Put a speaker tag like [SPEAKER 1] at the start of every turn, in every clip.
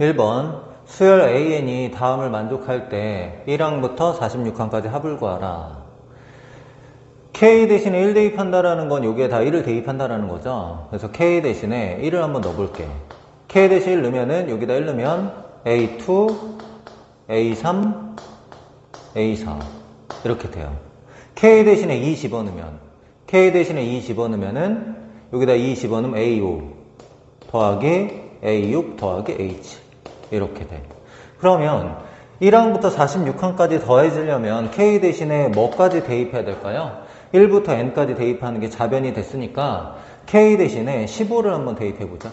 [SPEAKER 1] 1번 수열 AN이 다음을 만족할 때 1항부터 46항까지 합을 구하라. K 대신에 1 대입한다라는 건 여기에 다 1을 대입한다라는 거죠. 그래서 K 대신에 1을 한번 넣어볼게. K 대신 1 넣으면은 여기다 1 넣으면 A2, A3, A4 이렇게 돼요. K 대신에 2 집어넣으면 K 대신에 2 집어넣으면은 여기다 2 집어넣으면 A5 더하기 A6 더하기 H 이렇게 돼. 그러면 1항부터 46항까지 더해지려면 K 대신에 뭐까지 대입해야 될까요? 1부터 N까지 대입하는 게 자변이 됐으니까 K 대신에 15를 한번 대입해보자.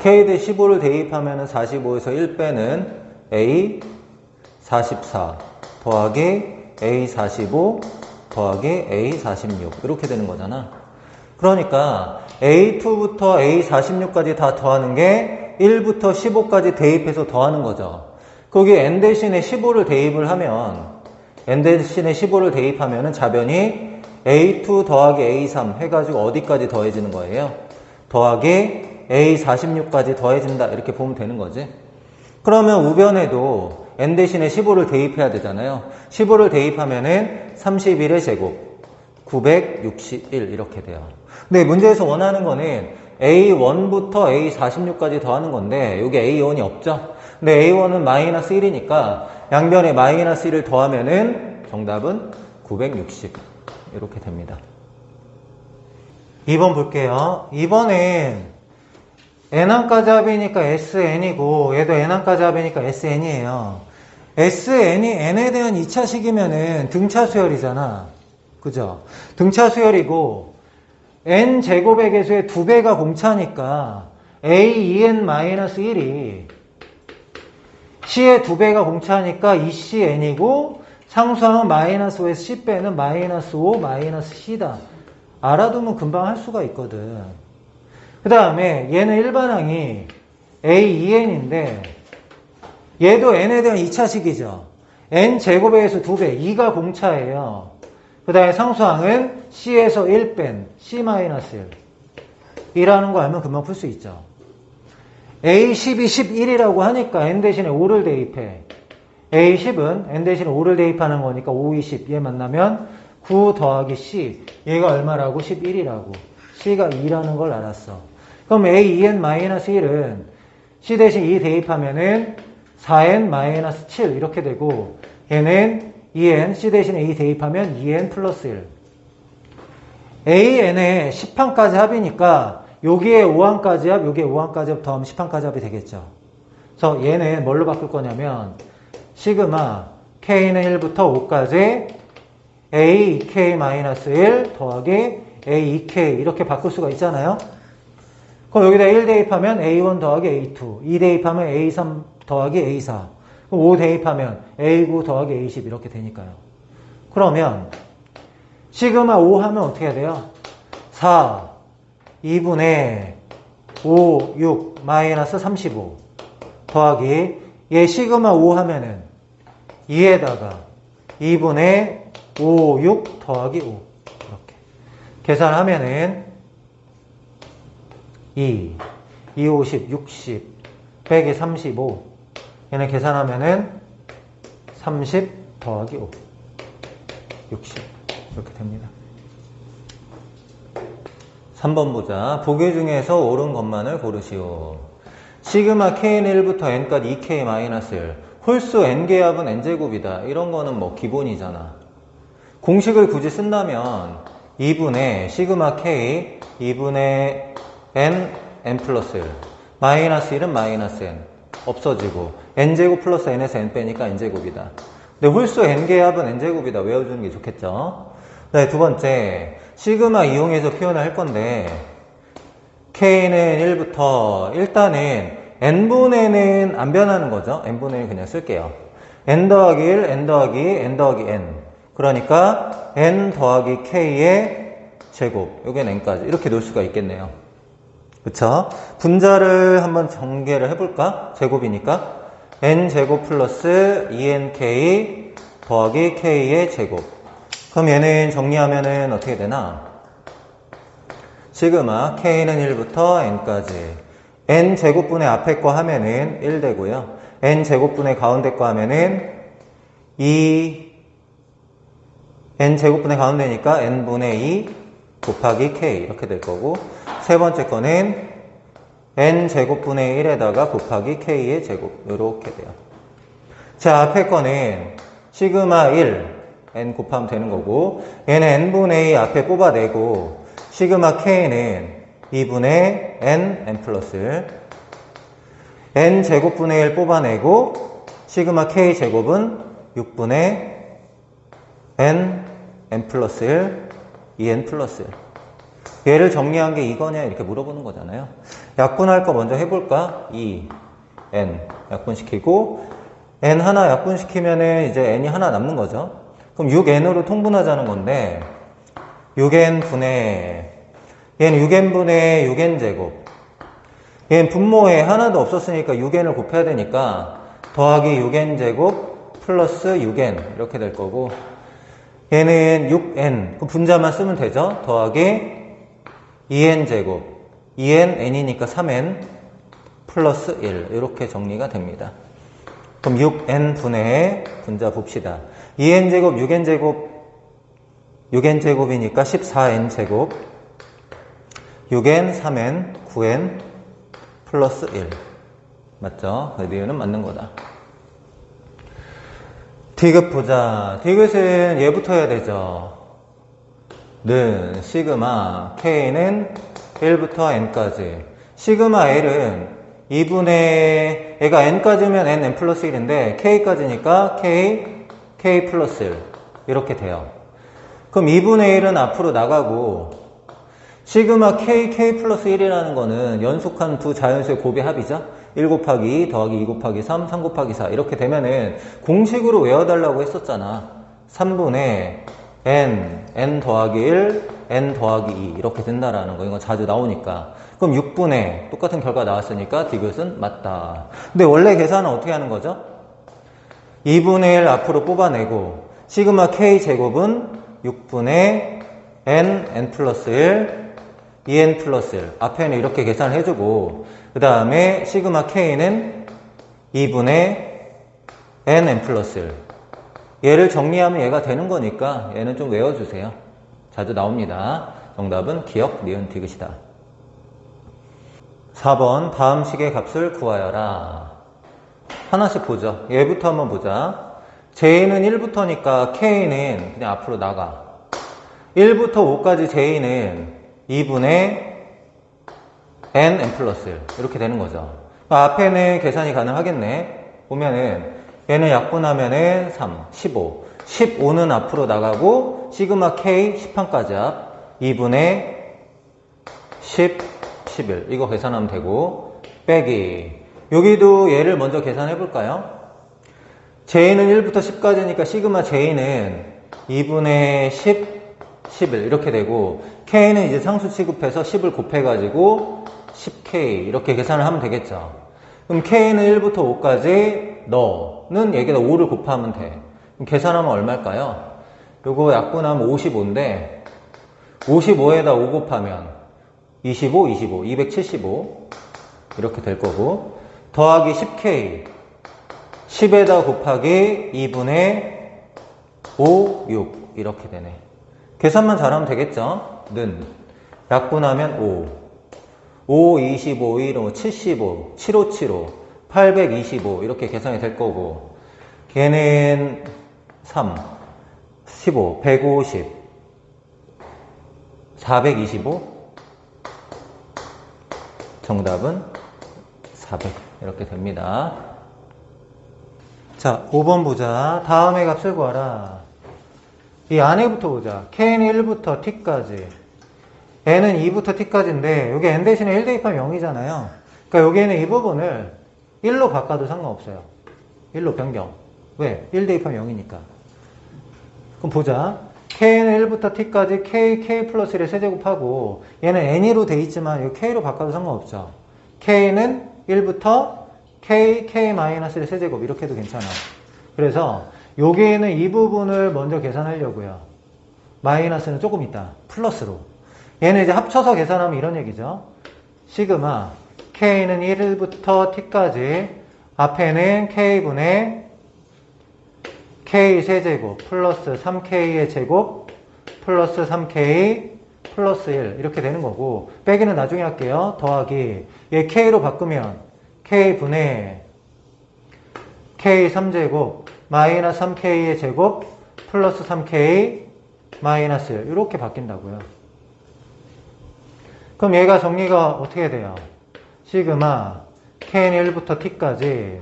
[SPEAKER 1] K 대 15를 대입하면 45에서 1 빼는 A 44 더하기 A 45 더하기 A 46 이렇게 되는 거잖아. 그러니까 A2부터 A 46까지 다 더하는 게 1부터 15까지 대입해서 더하는 거죠. 거기 N 대신에 15를 대입을 하면 N 대신에 15를 대입하면 자변이 A2 더하기 A3 해가지고 어디까지 더해지는 거예요? 더하기 A46까지 더해진다 이렇게 보면 되는 거지. 그러면 우변에도 N 대신에 15를 대입해야 되잖아요. 15를 대입하면은 31의 제곱 961 이렇게 돼요. 근데 문제에서 원하는 거는 A1부터 A46까지 더하는 건데 여기 A1이 없죠. 근데 A1은 마이너스 1이니까 양변에 마이너스 1을 더하면은 정답은 960 이렇게 됩니다. 2번 볼게요. 2번엔 N항까지 합이니까 SN이고 얘도 N항까지 합이니까 SN이에요. SN이 N에 대한 2차식이면은 등차 수열이잖아. 그죠? 등차 수열이고 N제곱의 개수의 2배가 공차니까 AEN-1이 C의 2배가 공차니까 2CN이고 상수항은 마이너스 5에서 C 빼는 마이너스 5 마이너스 C다. 알아두면 금방 할 수가 있거든. 그 다음에 얘는 일반항이 AEN인데 얘도 N에 대한 2차식이죠. N제곱에 의해서 2배, 2가 공차예요. 그 다음에 상수항은 C에서 1 뺀 C-1 이라는 거 알면 금방 풀 수 있죠. A10이 11이라고 하니까 N 대신에 5를 대입해. A10은 N 대신에 5를 대입하는 거니까 5, 20. 얘 만나면 9 더하기 C. 얘가 얼마라고? 11이라고. C가 2라는 걸 알았어. 그럼 AEN-1은 C 대신 2 대입하면은 4N-7 이렇게 되고 얘는 2N, C 대신에 2 대입하면 2N 플러스 1. AN에 10항까지 합이니까 여기에 5항까지 합, 여기에 5항까지 합 더하면 10항까지 합이 되겠죠. 그래서 얘는 뭘로 바꿀 거냐면 시그마 K는 1부터 5까지 AK-1 더하기 AEK 이렇게 바꿀 수가 있잖아요. 그럼 여기다 1 대입하면 A1 더하기 A2, 2 대입하면 A3 더하기 A4, 5 대입하면 A9 더하기 A10 이렇게 되니까요. 그러면 시그마 5 하면 어떻게 해야 돼요? 4, 2분의 5, 6, 마이너스 35 더하기 얘 시그마 5 하면은 2에다가 2분의 5, 6 더하기 5 이렇게 계산하면은 2, 2, 50, 60, 100에 35 얘는 계산하면은 30 더하기 5 60 이렇게 됩니다. 3번 보자. 보기 중에서 옳은 것만을 고르시오. 시그마 K는 1부터 N까지 2K-1 홀수 N개의 합은 N제곱이다. 이런 거는 뭐 기본이잖아. 공식을 굳이 쓴다면 2분의 시그마 K 2분의 N, N 플러스 1 마이너스 1은 마이너스 N 없어지고 N제곱 플러스 N에서 N 빼니까 N제곱이다. 근데 홀수 N개의 합은 N제곱이다. 외워주는 게 좋겠죠. 네, 두 번째 시그마 이용해서 표현을 할 건데 K는 1부터 일단은 N분의 N은 안 변하는 거죠. N분의 1 그냥 쓸게요. N 더하기 1, N 더하기 N 더하기 N 그러니까 N 더하기 K의 제곱 여기는 N까지 이렇게 놓을 수가 있겠네요. 그쵸? 분자를 한번 전개를 해볼까? 제곱이니까 N제곱 플러스 2NK 더하기 K의 제곱 그럼 얘는 정리하면은 어떻게 되나? 시그마 K는 1부터 N까지 n제곱분의 앞에 거 하면은 1 되고요. n제곱분의 가운데 거 하면은 2 n제곱분의 가운데니까 n분의 2 곱하기 k 이렇게 될 거고, 세 번째 거는 n제곱분의 1에다가 곱하기 k의 제곱 이렇게 돼요. 자, 앞에 거는 시그마 1 n 곱하면 되는 거고, 얘는 n분의 2 앞에 뽑아내고, 시그마 k는 2분의 n 플러스 n제곱분의 1 뽑아내고, 시그마 k제곱은 6분의 n 플러스 1 2n 플러스 1. 얘를 정리한 게 이거냐 이렇게 물어보는 거잖아요. 약분할 거 먼저 해볼까? 2n 약분시키고, n 하나 약분시키면은 이제 n이 하나 남는 거죠. 그럼 6n으로 통분하자는 건데, 6n 분의, 얘는 6n 분의 6n 제곱. 얘는 분모에 하나도 없었으니까 6n을 곱해야 되니까 더하기 6n 제곱 플러스 6n 이렇게 될 거고, 얘는 6n, 그 분자만 쓰면 되죠. 더하기 2n 제곱, 2n, n이니까 3n 플러스 1 이렇게 정리가 됩니다. 그럼 6n 분의 분자 봅시다. 2n 제곱, 6n 제곱, 6n 제곱이니까 14n 제곱, 6n, 3n, 9n 플러스 1 맞죠? 그 이유는 맞는 거다. 디귿 보자. 디귿은 얘부터 해야 되죠. 는 시그마 k는 1부터 n까지. 시그마 l은 2분의, 얘가 n까지면 n 플러스 1인데 k까지니까 k 플러스 1 이렇게 돼요. 그럼 2분의 1은 앞으로 나가고, 시그마 k 플러스 1이라는 거는 연속한 두 자연수의 곱의 합이죠. 1 곱하기 2 더하기 2 곱하기 3, 3 곱하기 4 이렇게 되면은 공식으로 외워달라고 했었잖아. 3분의 n 더하기 1, n 더하기 2 이렇게 된다라는 거. 이건 자주 나오니까. 그럼 6분의 똑같은 결과 나왔으니까 디귿은 맞다. 근데 원래 계산은 어떻게 하는 거죠? 2분의 1 앞으로 뽑아내고, 시그마 k 제곱은 6분의 n 플러스 1, 2n 플러스 1. 앞에는 이렇게 계산을 해주고, 그 다음에 시그마 k는 2분의 n 플러스 1. 얘를 정리하면 얘가 되는 거니까 얘는 좀 외워주세요. 자주 나옵니다. 정답은 기억, 니은, 디귿이다. 4번 다음 식의 값을 구하여라. 하나씩 보죠. 얘부터 한번 보자. j는 1부터니까 k는 그냥 앞으로 나가. 1부터 5까지 j는 2분의 n 플러스 1 이렇게 되는 거죠. 앞에는 계산이 가능하겠네. 보면은 얘는 약분하면은 3, 15 15는 앞으로 나가고, 시그마 k 10판까지 앞 2분의 10, 11 이거 계산하면 되고, 빼기 여기도 얘를 먼저 계산해 볼까요? j는 1부터 10까지니까 시그마 j는 2분의 10, 11 이렇게 되고, k는 이제 상수 취급해서 10을 곱해가지고 10k 이렇게 계산을 하면 되겠죠. 그럼 k는 1부터 5까지 너는 여기다 5를 곱하면 돼. 그럼 계산하면 얼마일까요? 요거 약분하면 55인데 55에다 5 곱하면 25, 25, 275 이렇게 될 거고, 더하기 10k 10에다 곱하기 2분의 5, 6 이렇게 되네. 계산만 잘하면 되겠죠? 는 약분하면 5, 25, 1, 75, 75, 75, 825 이렇게 계산이 될 거고, 걔는 3, 15, 150, 425 정답은 400 이렇게 됩니다. 자, 5번 보자. 다음의 값을 구하라. 이 안에부터 보자. k는 1부터 t까지, n은 2부터 t까지인데 여기 n 대신에 1 대입하면 0이잖아요. 그러니까 여기에는 이 부분을 1로 바꿔도 상관없어요. 1로 변경. 왜? 1 대입하면 0이니까. 그럼 보자. k는 1부터 t까지 k 플러스 1의 세제곱하고, 얘는 n으로 돼 있지만 이거 k로 바꿔도 상관없죠. k는 1부터 k-1의 세제곱 이렇게 해도 괜찮아요. 그래서 여기에는 이 부분을 먼저 계산하려고요. 마이너스는 조금 있다. 플러스로. 얘는 이제 합쳐서 계산하면 이런 얘기죠. 시그마 k는 1부터 t까지 앞에는 k분의 k 세제곱 플러스 3k의 제곱 플러스 3k 플러스 1 이렇게 되는 거고, 빼기는 나중에 할게요. 더하기 얘 k로 바꾸면 k분의 k 3제곱 마이너스 3k의 제곱 플러스 3k 마이너스 1 이렇게 바뀐다고요. 그럼 얘가 정리가 어떻게 돼요? 시그마 k는 1부터 t까지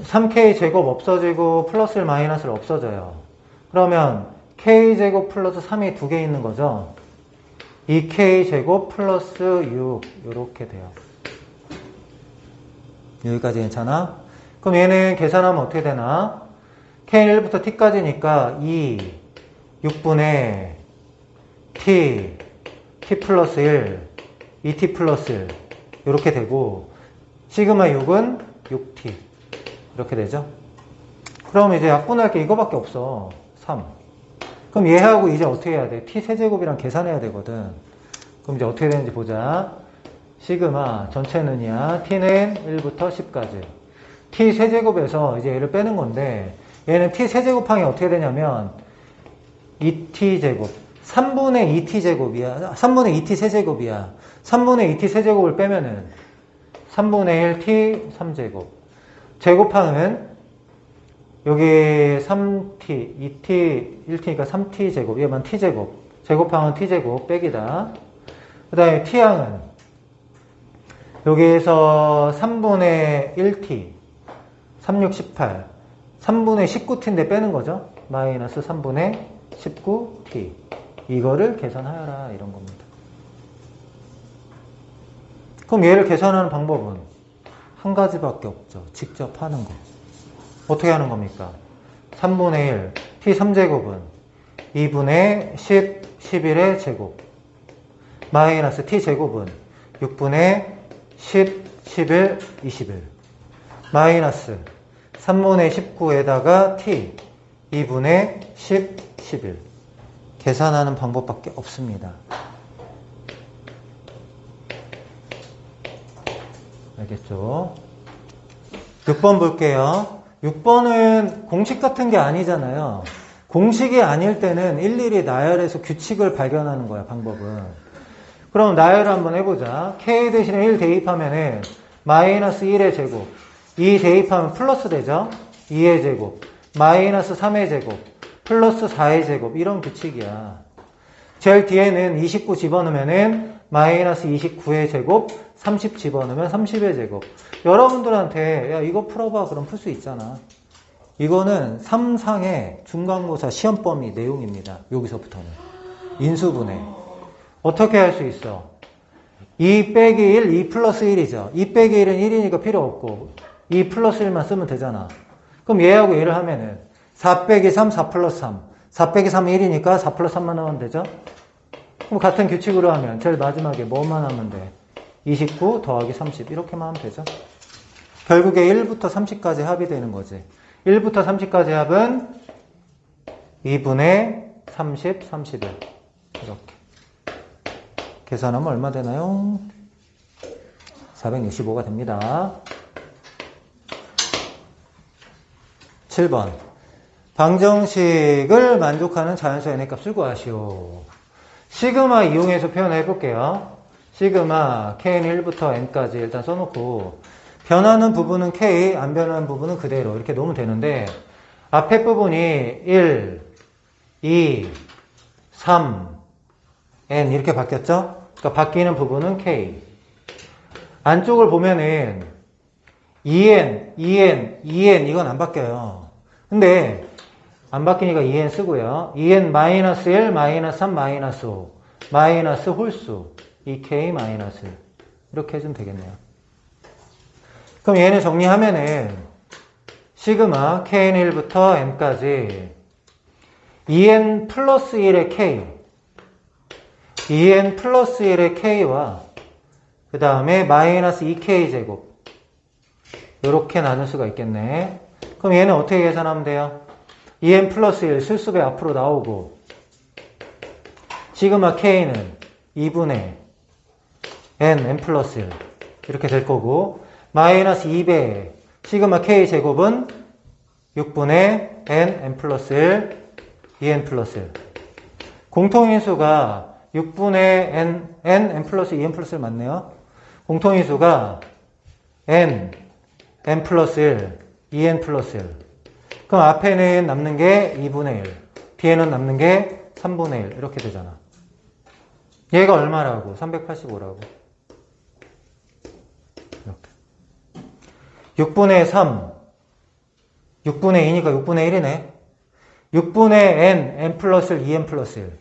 [SPEAKER 1] 3k 제곱 없어지고 플러스 1 마이너스 1 없어져요. 그러면 k제곱 플러스 3이 두 개 있는 거죠. 2k제곱 플러스 6 이렇게 돼요. 여기까지 괜찮아? 그럼 얘는 계산하면 어떻게 되나? k는 1부터 t까지니까 2, 6분의 t 플러스 1, 2t 플러스 1 이렇게 되고, 시그마 6은 6t 이렇게 되죠. 그럼 이제 약분할 게 이거밖에 없어. 3. 그럼 얘하고 이제 어떻게 해야 돼? t 세제곱이랑 계산해야 되거든. 그럼 이제 어떻게 되는지 보자. 시그마 전체는이야. t는 1부터 10까지. t 세제곱에서 이제 얘를 빼는 건데, 얘는 t 세제곱항이 어떻게 되냐면 2t 제곱 3분의 2t 제곱이야. 3분의 2t 세제곱이야. 3분의 2t 세제곱을 빼면은 3분의 1t 3제곱. 제곱항은 여기 3t, 2t, 1t니까 3t 제곱. 얘만 t 제곱. 제곱항은 t 제곱 빼기다. 그 다음에 t항은 여기에서 3분의 1t, 3, 6, 18. 3분의 19t인데 빼는 거죠. 마이너스 3분의 19t. 이거를 계산하여라 이런 겁니다. 그럼 얘를 계산하는 방법은 한 가지밖에 없죠. 직접 하는 거. 어떻게 하는 겁니까? 3분의 1, t 3제곱은 2분의 10, 11의 제곱 마이너스 t 제곱은 6분의 10, 11, 21 마이너스 3분의 19에다가 t 2분의 10, 11 계산하는 방법밖에 없습니다. 알겠죠? 6번 볼게요. 6번은 공식 같은 게 아니잖아요. 공식이 아닐 때는 일일이 나열해서 규칙을 발견하는 거야, 방법은. 그럼 나열을 한번 해보자. k 대신에 1 대입하면은 마이너스 1의 제곱, 2 대입하면 플러스 되죠? 2의 제곱, 마이너스 3의 제곱, 플러스 4의 제곱, 이런 규칙이야. 제일 뒤에는 29 집어넣으면은 마이너스 29의 제곱, 30 집어넣으면 30의 제곱. 여러분들한테 야 이거 풀어봐 그럼 풀 수 있잖아. 이거는 3상의 중간고사 시험 범위 내용입니다. 여기서부터는 인수분해 어떻게 할 수 있어? 2 빼기 1, 2 플러스 1이죠. 2 빼기 1은 1이니까 필요 없고 2 플러스 1만 쓰면 되잖아. 그럼 얘하고 얘를 하면은 4 빼기 3, 4 플러스 3. 4 빼기 3 1이니까 4 플러스 3만 넣으면 되죠. 그럼 같은 규칙으로 하면 제일 마지막에 뭐만 하면 돼? 29 더하기 30 이렇게만 하면 되죠. 결국에 1부터 30까지 합이 되는 거지. 1부터 30까지 합은 2분의 30, 31 이렇게 계산하면 얼마 되나요? 465가 됩니다. 7번 방정식을 만족하는 자연수 n의 값을 구하시오. 시그마 이용해서 표현해 볼게요. 시그마 k는 1부터 n까지 일단 써놓고 변하는 부분은 k, 안 변하는 부분은 그대로 이렇게 놓으면 되는데 앞에 부분이 1, 2, 3, n 이렇게 바뀌었죠? 그러니까 바뀌는 부분은 k. 안쪽을 보면은 2n, 2n, 2n 이건 안 바뀌어요. 근데 안 바뀌니까 2n 쓰고요. 2n 마이너스 1, 마이너스 3, 마이너스 5, 마이너스 홀수 2k 마이너스 1 이렇게 해주면 되겠네요. 그럼 얘는 정리하면은 시그마 k는 1부터 n까지 2n 플러스 1의 k 2n 플러스 1의 k와 그 다음에 마이너스 2k 제곱 이렇게 나눌 수가 있겠네. 그럼 얘는 어떻게 계산하면 돼요? 2n 플러스 1 실수배 앞으로 나오고 시그마 k는 2분의 n 플러스 1 이렇게 될 거고 마이너스 2배 시그마 k 제곱은 6분의 n 플러스 1 2n 플러스 1 공통인수가 6분의 n 플러스 2n 플러스 1 맞네요. 공통인수가 n 플러스 1 2n 플러스 1 그럼 앞에는 남는 게 2분의 1 뒤에는 남는 게 3분의 1 이렇게 되잖아. 얘가 얼마라고? 385라고. 6분의 3 6분의 2니까 6분의 1이네. 6분의 n 플러스 1 2n 플러스 1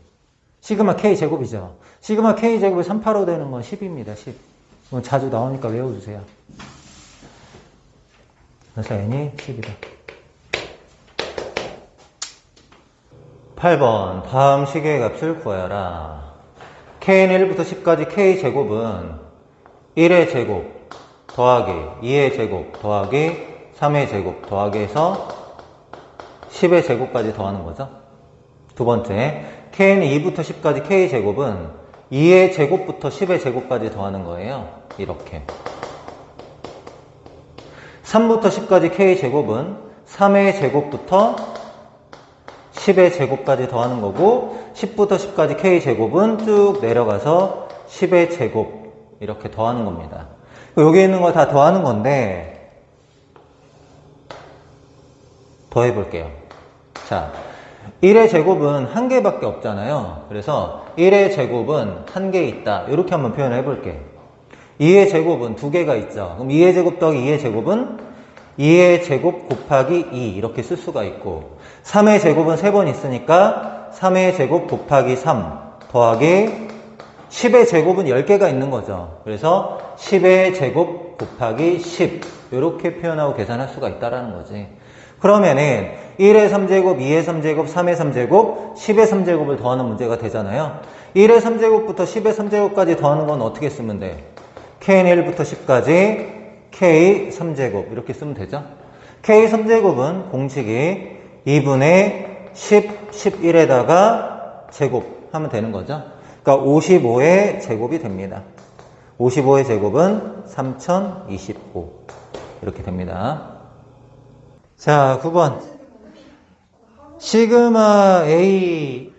[SPEAKER 1] 시그마 k 제곱이죠. 시그마 k 제곱이 385 되는 건 10입니다. 10. 이건 자주 나오니까 외워주세요. 그래서 n이 10이다. 8번 다음 식의 값을 구하여라. k는 1부터 10까지 k제곱은 1의 제곱 더하기 2의 제곱 더하기 3의 제곱 더하기 해서 10의 제곱까지 더하는 거죠. 두 번째 k는 2부터 10까지 k제곱은 2의 제곱부터 10의 제곱까지 더하는 거예요. 이렇게 3부터 10까지 k제곱은 3의 제곱부터 10의 제곱까지 더하는 거고 10부터 10까지 k제곱은 쭉 내려가서 10의 제곱 이렇게 더하는 겁니다. 여기 있는 거 다 더하는 건데 더해 볼게요. 자, 1의 제곱은 한 개밖에 없잖아요. 그래서 1의 제곱은 한 개 있다. 이렇게 한번 표현해 볼게. 2의 제곱은 두 개가 있죠. 그럼 2의 제곱 더하기 2의 제곱은 2의 제곱 곱하기 2 이렇게 쓸 수가 있고 3의 제곱은 3번 있으니까 3의 제곱 곱하기 3 더하기 10의 제곱은 10개가 있는 거죠. 그래서 10의 제곱 곱하기 10 이렇게 표현하고 계산할 수가 있다는 거지. 그러면은 1의 3제곱, 2의 3제곱, 3의 3제곱, 10의 3제곱을 더하는 문제가 되잖아요. 1의 3제곱부터 10의 3제곱까지 더하는 건 어떻게 쓰면 돼? k는 1부터 10까지 k 3제곱 이렇게 쓰면 되죠. k 3제곱은 공식이 2분의 10, 11에다가 제곱하면 되는 거죠. 그러니까 55의 제곱이 됩니다. 55의 제곱은 3025 이렇게 됩니다. 자, 9번 시그마 A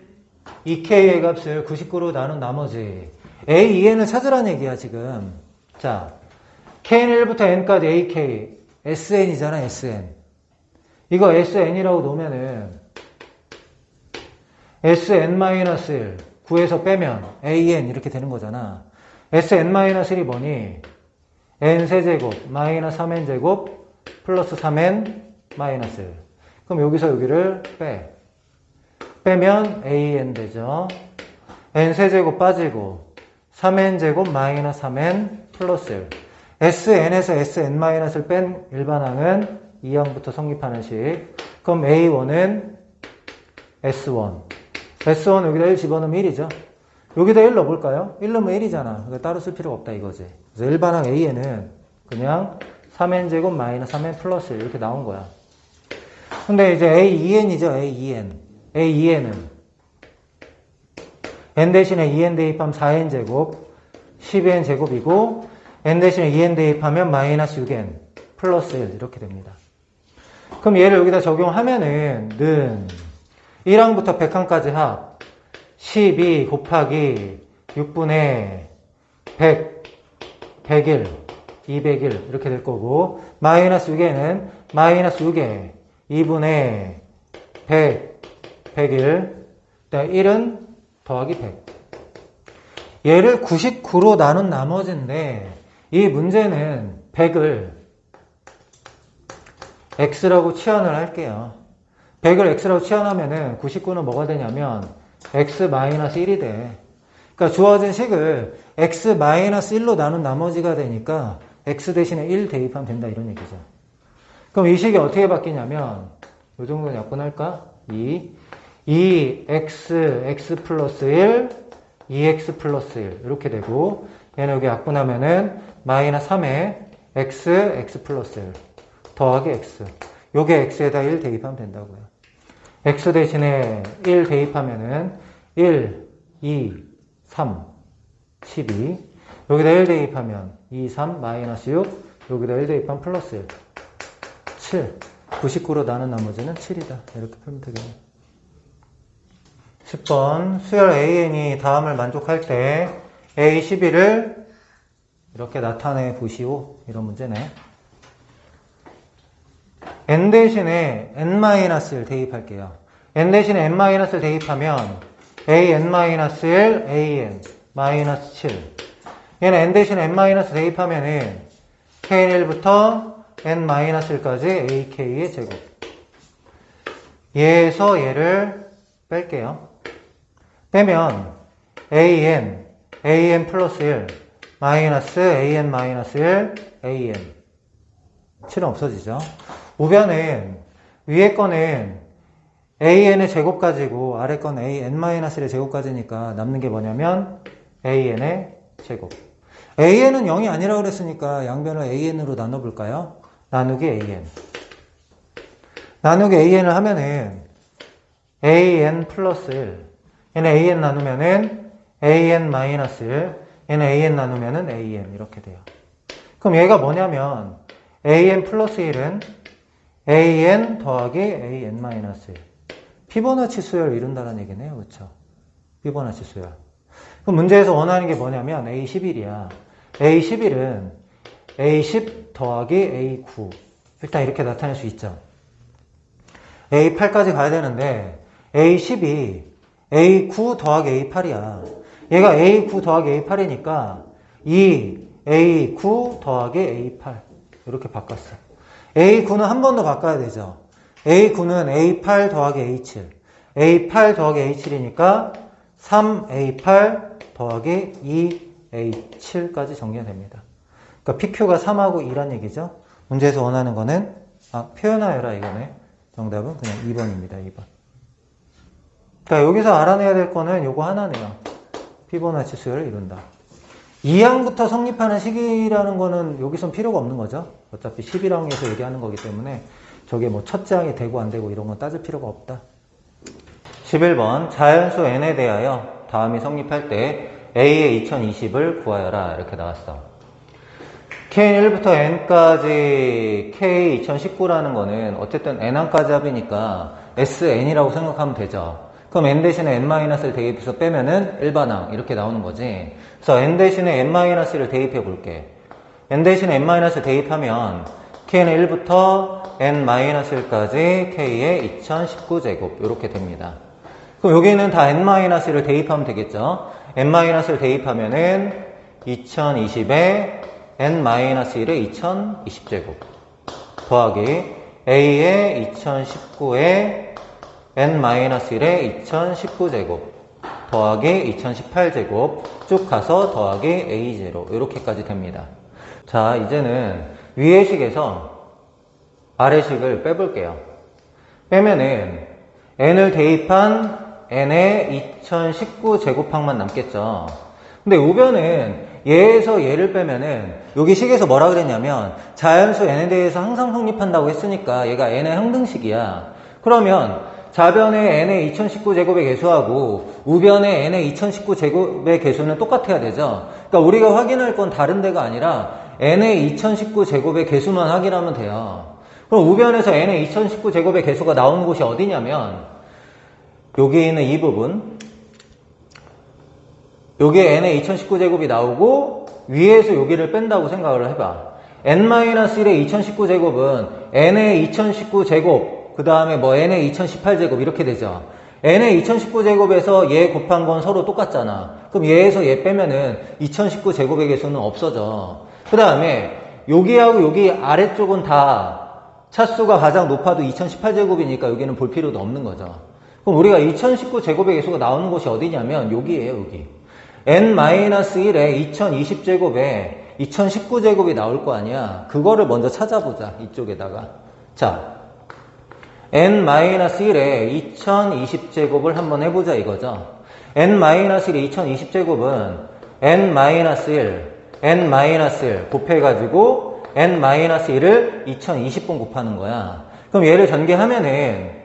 [SPEAKER 1] 2K의 값을 99로 나눈 나머지 A, 2N을 찾으라는 얘기야 지금. 자, K는 1부터 N까지 AK SN이잖아. SN 이거 SN이라고 놓으면은 SN-1 9에서 빼면 AN 이렇게 되는 거잖아. SN-1이 뭐니? N세제곱 마이너스 3N제곱 플러스 3N-1 그럼 여기서 여기를 빼면 AN 되죠. N세제곱 빠지고 3N제곱 마이너스 3N 플러스 1 SN에서 SN-을 뺀 일반항은 2항부터 성립하는 식. 그럼 A1은 S1. S1 여기다 1 집어넣으면 1이죠. 여기다 1 넣어볼까요? 1 넣으면 1이잖아. 그러니까 따로 쓸 필요가 없다 이거지. 그래서 일반항 A에는 그냥 3N제곱 마이너스 3N 플러스 1 이렇게 나온 거야. 근데 이제 A2N이죠. A2N은 N 대신에 2N 대입하면 4N제곱 12N제곱이고 N 대신에 2N 대입하면 마이너스 6N 플러스 1 이렇게 됩니다. 그럼 얘를 여기다 적용하면은 는 1항부터 100항까지 합 12 곱하기 6분의 100 101 201 이렇게 될 거고 마이너스 6N은 마이너스 6에 2분의 100 101 1은 더하기 100 얘를 99로 나눈 나머지인데 이 문제는 100을 x라고 치환을 할게요. 100을 x라고 치환하면은 99는 뭐가 되냐면 x-1이 돼. 그러니까 주어진 식을 x-1로 나눈 나머지가 되니까 x 대신에 1 대입하면 된다 이런 얘기죠. 그럼 이 식이 어떻게 바뀌냐면 이 정도는 약분할까? 2x 플러스 1 2x 플러스 1 이렇게 되고 얘는 여기 약분하면은 마이너스 3에 x 플러스 1 더하기 x 요게 x에다 1 대입하면 된다고요. x 대신에 1 대입하면은 1, 2, 3, 12 여기다 1 대입하면 2, 3, 마이너스 6. 여기다 1 대입하면 플러스 1. 7. 99로 나눈 나머지는 7이다. 이렇게 풀면 되겠네. 10번. 수열 AN이 다음을 만족할 때 A12를 이렇게 나타내 보시오. 이런 문제네. n 대신에 n-1 대입할게요. n 대신에 n-1 대입하면 an-1, an-7. 얘는 n 대신에 n- 대입하면은 kn1부터 n-1까지 ak의 제곱. 얘에서 얘를 뺄게요. 빼면 an 플러스 1, 마이너스 an-1, an. 7은 없어지죠. 우변은 위에 거는 an의 제곱 가지고 아래 거는 an-의 제곱 가지니까 남는 게 뭐냐면 an의 제곱. an은 0이 아니라고 그랬으니까 양변을 an으로 나눠볼까요? 나누기 an. 나누기 an을 하면은 an 플러스 1. 얘는 an 나누면은 an-1. 얘는 an 나누면은 an. 이렇게 돼요. 그럼 얘가 뭐냐면 an 플러스 1은 an 더하기 an-1. 피보나치 수열을 이룬다는 얘기네요. 그렇죠? 피보나치 수열. 그럼 문제에서 원하는 게 뭐냐면 A11이야. A11은 A10 더하기 A9. 일단 이렇게 나타낼 수 있죠. A8까지 가야 되는데 A10이 A9 더하기 A8이야. 얘가 A9 더하기 A8이니까 2A9 더하기 A8 이렇게 바꿨어. A9는 한 번 더 바꿔야 되죠. A9는 A8 더하기 A7. A8 더하기 A7이니까 3A8 더하기 2A7까지 정리가 됩니다. 그러니까 PQ가 3하고 2란 얘기죠. 문제에서 원하는 거는 표현하여라 이거네. 정답은 그냥 2번입니다. 2번. 그러니까 여기서 알아내야 될 거는 요거 하나네요. 피보나치 수열을 이룬다. 2항부터 성립하는 식이라는 거는 여기선 필요가 없는 거죠. 어차피 11항에서 얘기하는 거기 때문에 저게 뭐 첫째 항이 되고 안 되고 이런 건 따질 필요가 없다. 11번. 자연수 n에 대하여 다음이 성립할 때 a의 2020을 구하여라. 이렇게 나왔어. kn1부터 n까지 k 2019라는 거는 어쨌든 n항까지 합이니까 sn이라고 생각하면 되죠. 그럼 n 대신에 n-를 대입해서 빼면은 일반항 이렇게 나오는 거지. 그래서 n 대신에 n-를 대입해 볼게. n 대신에 n-를 대입하면 k는 1부터 n-1까지 k의 2019제곱 이렇게 됩니다. 그럼 여기는 다 n-를 대입하면 되겠죠. n-를 대입하면은 2020에 n-1의 2020제곱 더하기 a의 2019에 n-1의 2019제곱 더하기 2018제곱 쭉 가서 더하기 a0 이렇게까지 됩니다. 자, 이제는 위의 식에서 아래 식을 빼볼게요. 빼면은 n을 대입한 n의 2019제곱항만 남겠죠. 근데 우변은 얘에서 얘를 빼면은 여기 식에서 뭐라 그랬냐면 자연수 n에 대해서 항상 성립한다고 했으니까 얘가 n의 항등식이야. 그러면 좌변의 n의 2019제곱의 개수하고 우변의 n의 2019제곱의 개수는 똑같아야 되죠. 그러니까 우리가 확인할 건 다른 데가 아니라 n의 2019제곱의 개수만 확인하면 돼요. 그럼 우변에서 n의 2019제곱의 개수가 나오는 곳이 어디냐면 여기 있는 이 부분, 여기에 n의 2019제곱이 나오고 위에서 여기를 뺀다고 생각을 해봐. n-1의 2019제곱은 n의 2019제곱 그 다음에 뭐 n의 2018제곱 이렇게 되죠. n의 2019제곱에서 얘 곱한 건 서로 똑같잖아. 그럼 얘에서 얘 빼면은 2019제곱의 개수는 없어져. 그 다음에 여기하고 여기 아래쪽은 다 차수가 가장 높아도 2018제곱이니까 여기는 볼 필요도 없는 거죠. 그럼 우리가 2019제곱의 개수가 나오는 곳이 어디냐면 여기에요. 여기 n-1의 2020제곱에 2019제곱이 나올 거 아니야. 그거를 먼저 찾아보자. 이쪽에다가 자 n-1의 2020제곱을 한번 해보자 이거죠. n-1의 2020제곱은 n-1 n-1 곱해가지고 n-1을 2020번 곱하는 거야. 그럼 얘를 전개하면은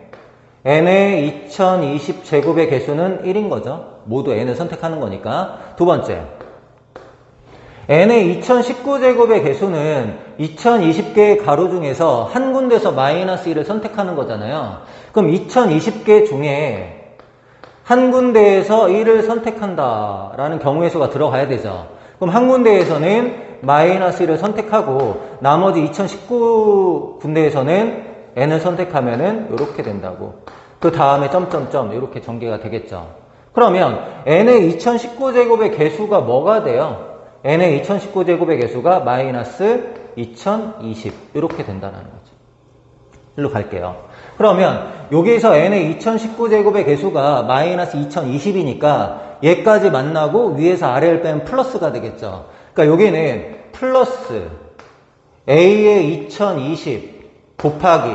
[SPEAKER 1] n의 2020제곱의 개수는 1인 거죠. 모두 n을 선택하는 거니까. 두 번째 n의 2019제곱의 개수는 2020개의 가로 중에서 한 군데서 마이너스 1을 선택하는 거잖아요. 그럼 2020개 중에 한 군데에서 1을 선택한다라는 경우의 수가 들어가야 되죠. 그럼 한 군데에서는 마이너스 1을 선택하고 나머지 2019군데에서는 n을 선택하면은 이렇게 된다고. 그 다음에 점점점 이렇게 전개가 되겠죠. 그러면 n의 2019제곱의 개수가 뭐가 돼요? n의 2019제곱의 개수가 마이너스 2020 이렇게 된다는 거죠. 일로 갈게요. 그러면 여기서 n의 2019제곱의 개수가 마이너스 2020이니까 얘까지 만나고 위에서 아래를 빼면 플러스가 되겠죠. 그러니까 여기는 플러스 a의 2020 곱하기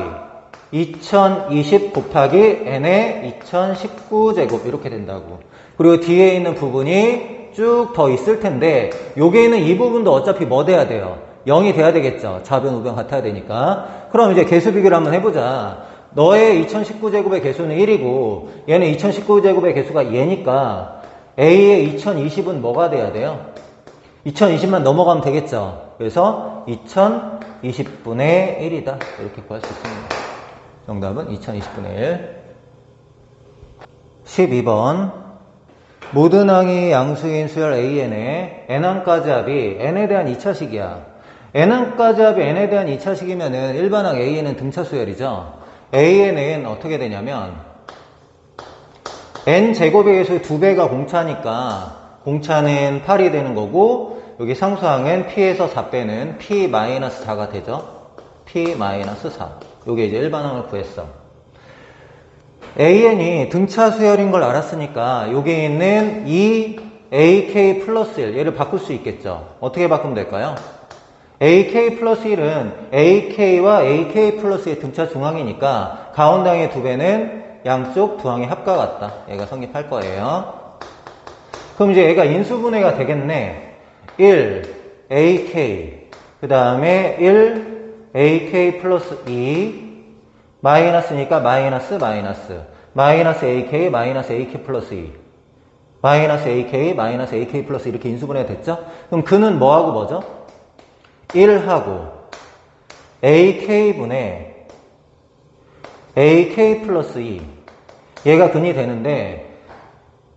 [SPEAKER 1] 2020 곱하기 n의 2019제곱 이렇게 된다고. 그리고 뒤에 있는 부분이 쭉 더 있을 텐데 여기에는 이 부분도 어차피 뭐 돼야 돼요? 0이 돼야 되겠죠. 좌변 우변 같아야 되니까. 그럼 이제 개수 비교를 한번 해보자. 너의 2019제곱의 개수는 1이고 얘는 2019제곱의 개수가 얘니까 A의 2020은 뭐가 돼야 돼요? 2020만 넘어가면 되겠죠. 그래서 2020분의 1이다. 이렇게 구할 수 있습니다. 정답은 2020분의 1. 12번 모든 항이 양수인 수열 AN의 n항까지 합이 n에 대한 2차식이야. n항까지 합이 n에 대한 2차식이면은 일반항 AN은 등차 수열이죠. AN은 어떻게 되냐면 n제곱의 개수 2배가 공차니까 공차는 8이 되는 거고 여기 상수항은 p에서 4 빼는 p-4가 되죠. p-4. 요게 이제 일반항을 구했어. AN이 등차 수열인 걸 알았으니까 여기 있는 이 AK 플러스 1 얘를 바꿀 수 있겠죠. 어떻게 바꾸면 될까요? AK 플러스 1은 AK와 AK 플러스 1 등차 중항이니까 가운데항의 2배는 양쪽 두 항의 합과 같다. 얘가 성립할 거예요. 그럼 이제 얘가 인수분해가 되겠네. 1 AK 그 다음에 1 AK 플러스 2 마이너스니까 마이너스 AK 마이너스 AK 플러스 2 마이너스 AK 마이너스 AK 플러스 이렇게 인수분해가 됐죠? 그럼 그는 뭐하고 뭐죠? 1하고 AK분의 AK 플러스 2 얘가 근이 되는데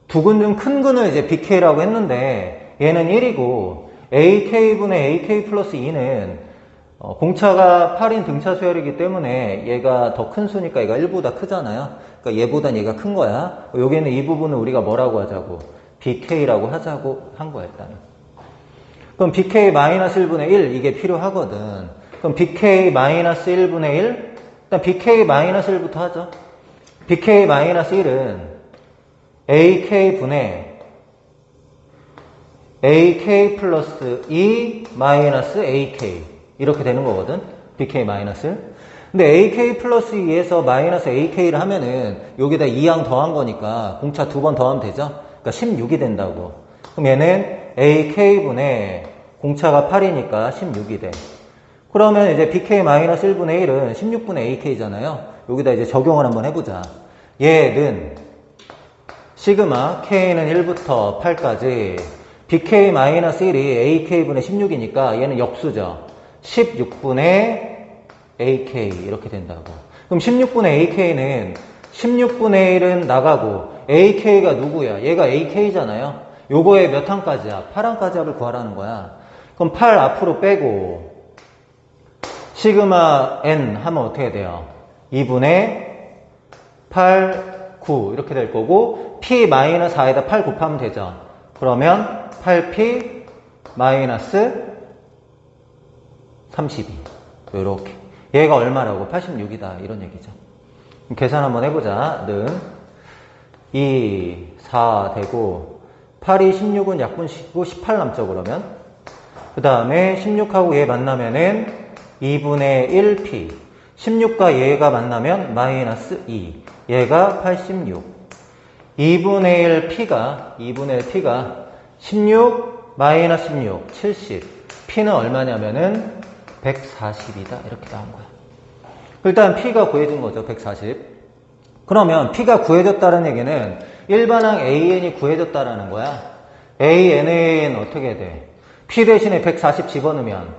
[SPEAKER 1] 두 근 중 큰 근을 이제 BK라고 했는데 얘는 1이고 AK분의 AK 플러스 2는 공차가 8인 등차 수열이기 때문에 얘가 더 큰 수니까 얘가 1보다 크잖아요. 그러니까 얘보단 얘가 큰 거야. 여기는 이 부분을 우리가 뭐라고 하자고? BK라고 하자고 한 거야, 일단은. 그럼 BK-1분의 1 이게 필요하거든. 그럼 BK-1분의 1? 일단 BK-1부터 하죠. BK-1은 AK분의 AK 플러스 2 마이너스 AK 이렇게 되는 거거든. BK 마이너스. 근데 AK 플러스 2에서 마이너스 AK를 하면은 여기다 2항 더한 거니까 공차 2번 더하면 되죠. 그러니까 16이 된다고. 그럼 얘는 AK분의 공차가 8이니까 16이 돼. 그러면 이제 BK 마이너스 1분의 1은 16분의 AK잖아요. 여기다 이제 적용을 한번 해보자. 얘는 시그마 K는 1부터 8까지 BK 마이너스 1이 AK분의 16이니까 얘는 역수죠. 16분의 AK 이렇게 된다고. 그럼 16분의 AK는 16분의 1은 나가고 AK가 누구야? 얘가 AK잖아요. 요거의 몇 항까지야? 8항까지 합을 구하라는 거야. 그럼 8 앞으로 빼고 시그마 N 하면 어떻게 돼요? 2분의 8, 9 이렇게 될 거고 P-4에다 8 곱하면 되죠. 그러면 8P 마이너스 32 이렇게. 얘가 얼마라고? 86이다 이런 얘기죠. 계산 한번 해보자. 는 2, 4 되고 8이 16은 약분시키고 18 남죠 그러면. 그 다음에 16하고 얘 만나면은 2분의 1p 16과 얘가 만나면 마이너스 2 얘가 86 2분의 1p가 16 마이너스 16 70 p는 얼마냐면은 140이다 이렇게 나온 거야. 일단 p가 구해준 거죠. 140. 그러면 p가 구해졌다는 얘기는 일반항 AN이 구해졌다라는 거야. AN은 어떻게 돼? P 대신에 140 집어넣으면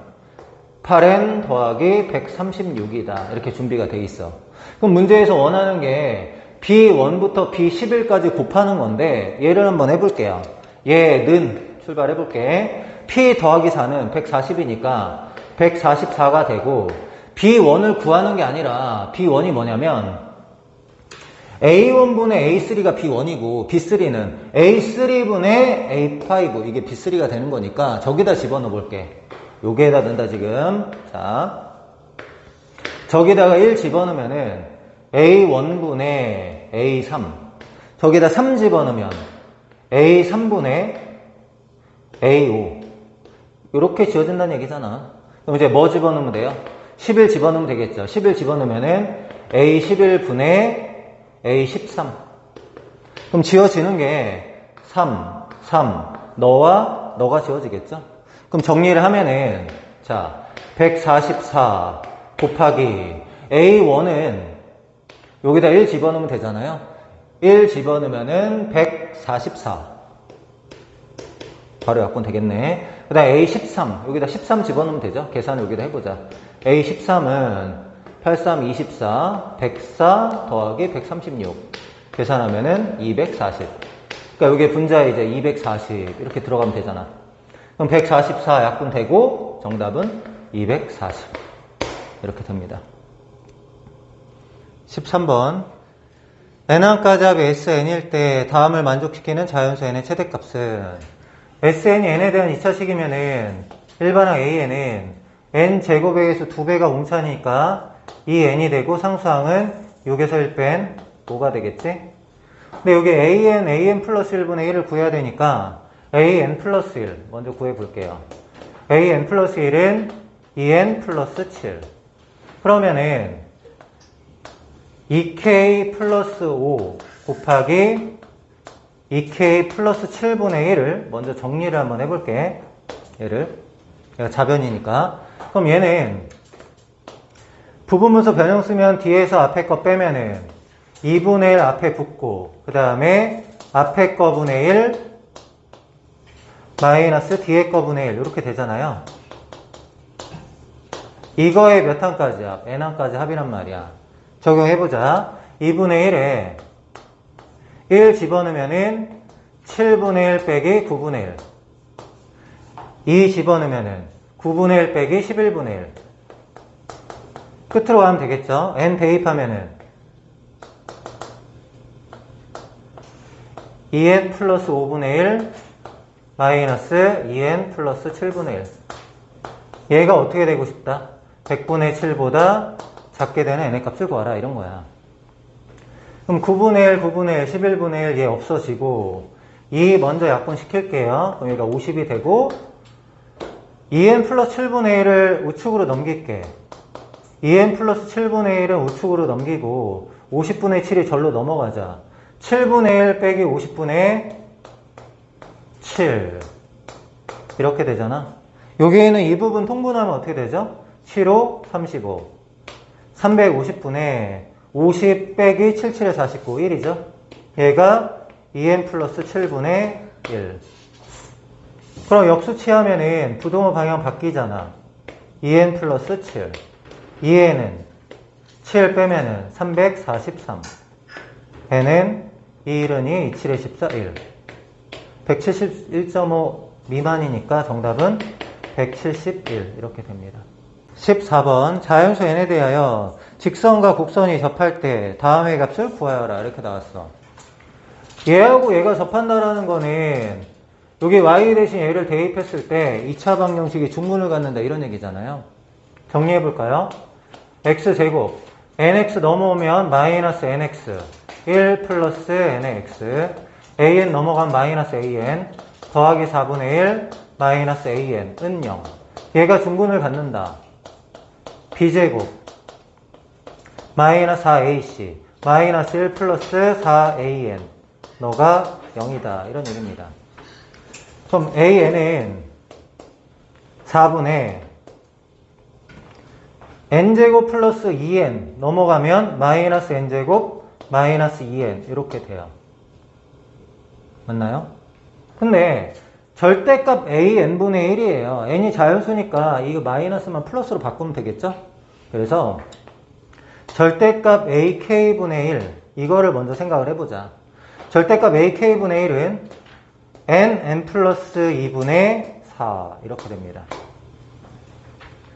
[SPEAKER 1] 8n 더하기 136이다. 이렇게 준비가 돼 있어. 그럼 문제에서 원하는 게 B1부터 B11까지 곱하는 건데 얘를 한번 해볼게요. 얘는 출발해볼게. P 더하기 4는 140이니까 144가 되고 B1을 구하는 게 아니라 B1이 뭐냐면 A1분의 A3가 B1이고 B3는 A3분의 A5 이게 B3가 되는 거니까 저기다 집어넣어 볼게. 여기에다 넣는다 지금. 자, 저기다가 1 집어넣으면은 A1분의 A3 저기다 3 집어넣으면 A3분의 A5 이렇게 지어진다는 얘기잖아. 그럼 이제 뭐 집어넣으면 돼요? 11 집어넣으면 되겠죠. 11 집어넣으면은 A11분의 A13 그럼 지어지는 게 3, 3 너와 너가 지어지겠죠. 그럼 정리를 하면은 자 144 곱하기 A1은 여기다 1 집어넣으면 되잖아요. 1 집어넣으면은 144 바로 약분 되겠네. 그 다음 A13 여기다 13 집어넣으면 되죠. 계산을 여기다 해보자. A13은 83, 24, 104 더하기 136 계산하면은 240 그러니까 여기에 분자에 이제 240 이렇게 들어가면 되잖아. 그럼 144 약분 되고 정답은 240 이렇게 됩니다. 13번 n항까지 합이 SN일 때 다음을 만족시키는 자연수 n의 최대값은 SN이 n에 대한 2차식이면은 일반항 AN은 n제곱에 의해서 2배가 옹차니까 이 n이 되고 상수항은 6에서 1 뺀 5가 되겠지? 근데 여기 an 플러스 1분의 1을 구해야 되니까 an 플러스 1 먼저 구해 볼게요. an 플러스 1은 2n 플러스 7 그러면은 2k 플러스 5 곱하기 2k 플러스 7분의 1을 먼저 정리를 한번 해볼게. 얘를 얘가 자변이니까 그럼 얘는 부분분수 변형 쓰면 뒤에서 앞에 거 빼면은 2분의 1 앞에 붙고 그 다음에 앞에 거 분의 1 마이너스 뒤에 거 분의 1 이렇게 되잖아요. 이거의 몇 항까지 합? n항까지 합이란 말이야. 적용해보자. 2분의 1에 1 집어넣으면은 7분의 1 빼기 9분의 1 2 집어넣으면은 9분의 1 빼기 11분의 1 끝으로 가면 되겠죠. n 대입하면은 2n 플러스 5분의 1 마이너스 2n 플러스 7분의 1 얘가 어떻게 되고 싶다? 100분의 7보다 작게 되는 n의 값을 구하라 이런 거야. 그럼 9분의 1, 9분의 1, 11분의 1 얘 없어지고 2 먼저 약분시킬게요. 그럼 얘가 50이 되고 2n 플러스 7분의 1을 우측으로 넘길게. 2n 플러스 7분의 1은 우측으로 넘기고 50분의 7이 절로 넘어가자. 7분의 1 빼기 50분의 7 이렇게 되잖아. 여기에는 이 부분 통분하면 어떻게 되죠? 7, 5, 35 350분의 50 빼기 77에 49 1이죠. 얘가 2n 플러스 7분의 1 그럼 역수치하면은 부동호 방향 바뀌잖아. 2n 플러스 7 2n은 7 빼면은 343 n은 2일은 2, 27에 14, 1 171.5 미만이니까 정답은 171 이렇게 됩니다. 14번 자연수 n에 대하여 직선과 곡선이 접할 때 다음의 값을 구하여라 이렇게 나왔어. 얘하고 얘가 접한다라는 거는 여기 y 대신 얘를 대입했을 때 2차 방정식이 중문을 갖는다 이런 얘기잖아요. 정리해 볼까요? x제곱 nx 넘어오면 마이너스 nx 1 플러스 nx an 넘어간 마이너스 an 더하기 4분의 1 마이너스 an 은 0 얘가 중근을 갖는다. b제곱 마이너스 4ac 마이너스 1 플러스 4an 너가 0이다 이런 얘기입니다. 그럼 an은 4분의 n제곱 플러스 2n 넘어가면 마이너스 n제곱 마이너스 2n 이렇게 돼요. 맞나요? 근데 절대값 a n분의 1이에요. n이 자연수니까 이거 마이너스만 플러스로 바꾸면 되겠죠? 그래서 절대값 ak분의 1 이거를 먼저 생각을 해보자. 절대값 ak분의 1은 n 플러스 2분의 4 이렇게 됩니다.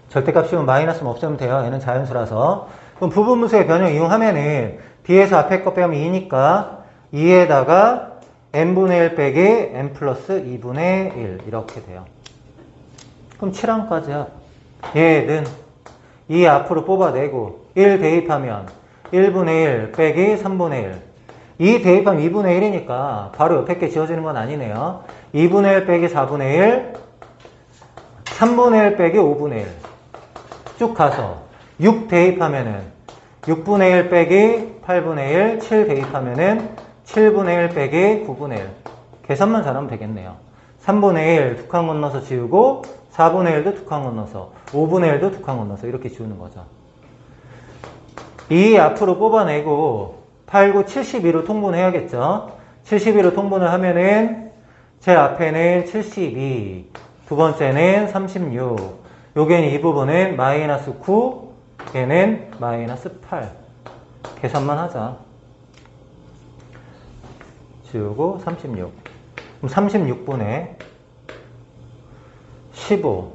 [SPEAKER 1] 절대값 씌우면 마이너스만 없애면 돼요. n은 자연수라서. 그럼 부분분수의 변형 이용하면은 뒤에서 앞에 거 빼면 2니까 2에다가 n분의 1 빼기 n 플러스 2분의 1 이렇게 돼요. 그럼 7항까지야. 얘는 2 앞으로 뽑아내고 1 대입하면 1분의 1 빼기 3분의 1. 2 대입하면 2분의 1이니까 바로 옆에 게 지워지는 건 아니네요. 2분의 1 빼기 4분의 1, 3분의 1 빼기 5분의 1. 쭉 가서 6 대입하면은 6분의 1 빼기 8분의 1, 7 대입하면은 7분의 1 빼기 9분의 1. 계산만 잘하면 되겠네요. 3분의 1 두 칸 건너서 지우고 4분의 1도 두 칸 건너서 5분의 1도 두 칸 건너서 이렇게 지우는 거죠. 2 앞으로 뽑아내고 8, 9, 72로 통분해야겠죠. 72로 통분을 하면은 제 앞에는 72, 두 번째는 36, 요게는 이 부분은 마이너스 9, 얘는 마이너스 8. 계산만 하자. 지우고 36. 그럼 36분의 15,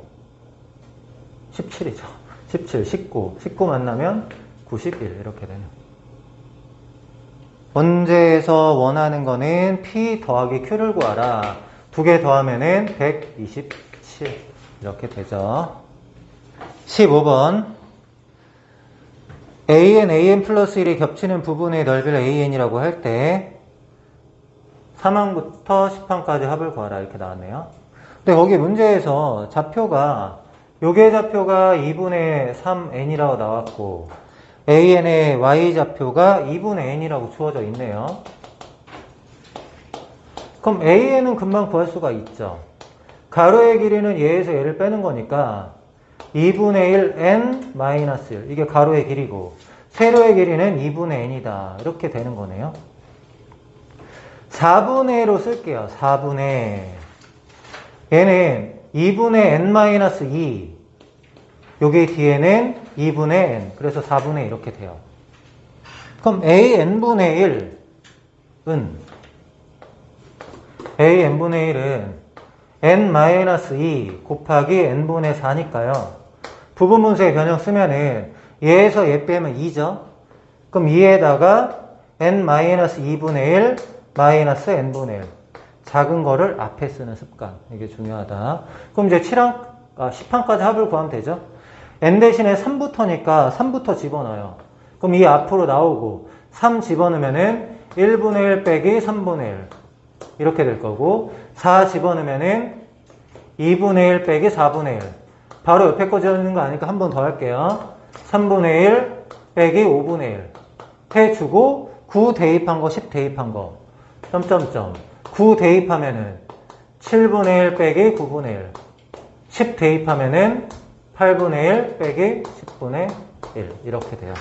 [SPEAKER 1] 17이죠. 17, 19 만나면 91 이렇게 되네요. 문제에서 원하는 거는 P 더하기 Q를 구하라. 두 개 더하면은 127 이렇게 되죠. 15번 an 플러스 1이 겹치는 부분의 넓이를 an이라고 할 때 3항부터 10항까지 합을 구하라 이렇게 나왔네요. 근데 거기 문제에서 좌표가 요게 좌표가 2분의 3n이라고 나왔고 an의 y좌표가 2분의 n이라고 주어져 있네요. 그럼 an은 금방 구할 수가 있죠. 가로의 길이는 얘에서 얘를 빼는 거니까 2분의 1 n 마이너스 1 이게 가로의 길이고 세로의 길이는 2분의 n이다 이렇게 되는 거네요. 4분의 1로 쓸게요. 4분의 얘는 2분의 n 마이너스 2 여기 뒤에는 2분의 n 그래서 4분의 1 이렇게 돼요. 그럼 an분의 1은 n-2 곱하기 n분의 4니까요. 부분분수의 변형 쓰면은 얘에서 얘 빼면 2죠. 그럼 2에다가 n-2분의 1 마이너스 n분의 1. 작은 거를 앞에 쓰는 습관. 이게 중요하다. 그럼 이제 10항까지 합을 구하면 되죠. n 대신에 3부터니까 3부터 집어넣어요. 그럼 이 앞으로 나오고 3 집어넣으면은 1분의 1 빼기 3분의 1. 이렇게 될 거고 4 집어넣으면은 2분의 1 빼기 4분의 1. 바로 옆에 거 지어지는 거 아니니까 한 번 더 할게요. 3분의 1 빼기 5분의 1. 해주고 9 대입한 거 10 대입한 거. 점점점. 9 대입하면은 7분의 1 빼기 9분의 1. 10 대입하면은 8분의 1 빼기 10분의 1. 이렇게 돼요.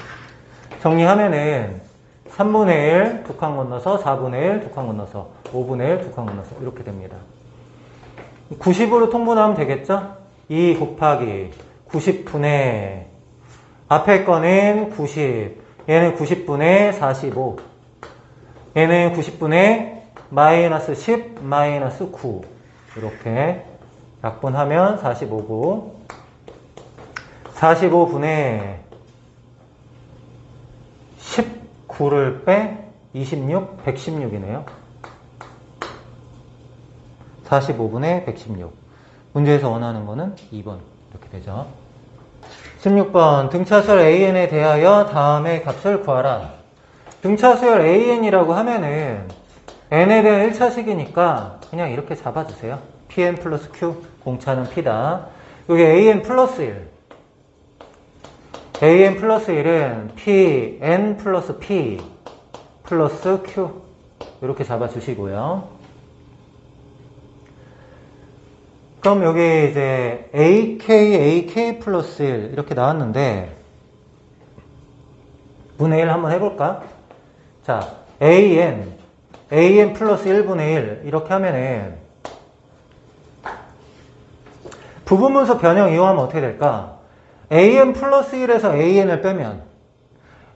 [SPEAKER 1] 정리하면은 3분의 1 두 칸 건너서 4분의 1 두 칸 건너서 5분의 1 두 칸 건너서 이렇게 됩니다. 90으로 통분하면 되겠죠? 2 곱하기 90분의 앞에 거는 90 얘는 90분의 45 얘는 90분의 마이너스 10 마이너스 9 이렇게 약분하면 45고 45분의 19를 빼 26, 116이네요. 45분의 116. 문제에서 원하는 거는 2번. 이렇게 되죠. 16번. 등차수열 an에 대하여 다음의 값을 구하라. 등차수열 an이라고 하면은 n에 대한 1차식이니까 그냥 이렇게 잡아주세요. pn 플러스 q. 공차는 p다. 여기 an 플러스 1. an 플러스 1은 pn 플러스 p 플러스 q. 이렇게 잡아주시고요. 그럼 여기 이제 AK 플러스 1 이렇게 나왔는데 분의 1 한번 해볼까? 자, an 플러스 1분의 1 이렇게 하면은 부분문서 변형 이용하면 어떻게 될까? an 플러스 1에서 an을 빼면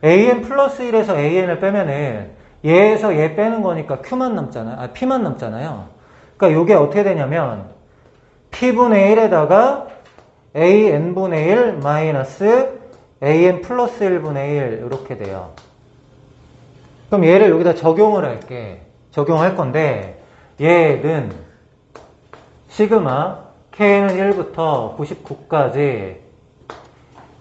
[SPEAKER 1] an 플러스 1에서 an을 빼면은 얘에서 얘 빼는 거니까 q만 남잖아요. p만 남잖아요. 그러니까 이게 어떻게 되냐면 p분의 1에다가 an분의 1 마이너스 an 플러스 1분의 1 이렇게 돼요. 그럼 얘를 여기다 적용을 할게. 적용할 건데 얘는 시그마 k는 1부터 99까지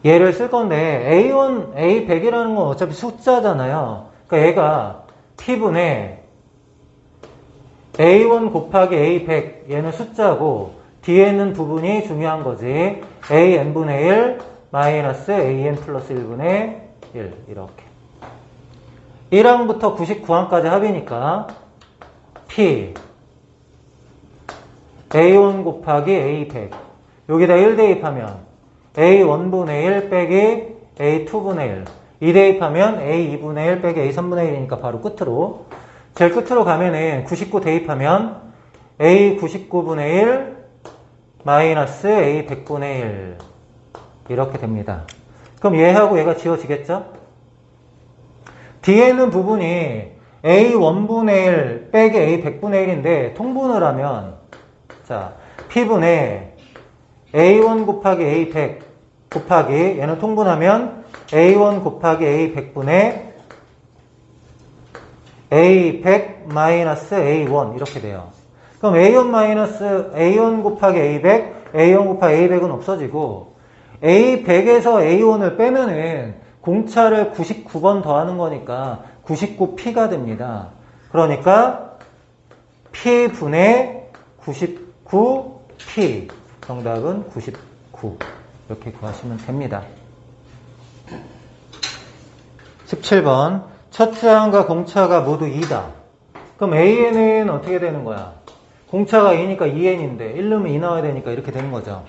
[SPEAKER 1] 얘를 쓸 건데 a1, a100이라는 건 어차피 숫자잖아요. 그러니까 얘가 p분의 a1 곱하기 a100 얘는 숫자고 뒤에 있는 부분이 중요한 거지. an분의 1 마이너스 an 플러스 1분의 1 이렇게 1항부터 99항까지 합이니까 p a1 곱하기 a100 여기다 1 대입하면 a1분의 1 빼기 a2분의 1 2 대입하면 a2분의 1 빼기 a3분의 1이니까 바로 끝으로 제일 끝으로 가면은 99 대입하면 a99분의 1 마이너스 a100분의 1 이렇게 됩니다. 그럼 얘하고 얘가 지워지겠죠? 뒤에 있는 부분이 a1분의 1 빼기 a100분의 1인데 통분을 하면 자 p분의 a1 곱하기 a100 곱하기 얘는 통분하면 a1 곱하기 a100분의 a100 마이너스 a1 이렇게 돼요. 그럼 a1 마이너스 a1 곱하기 a100 a1 곱하기 a100은 없어지고 a100에서 a1을 빼면은 공차를 99번 더하는 거니까 99p가 됩니다. 그러니까 p분의 99p 정답은 99 이렇게 구하시면 됩니다. 17번 첫 항과 공차가 모두 2다. 그럼 an은 어떻게 되는 거야? 공차가 2니까 2n인데 1 넣으면 2 나와야 되니까 이렇게 되는 거죠.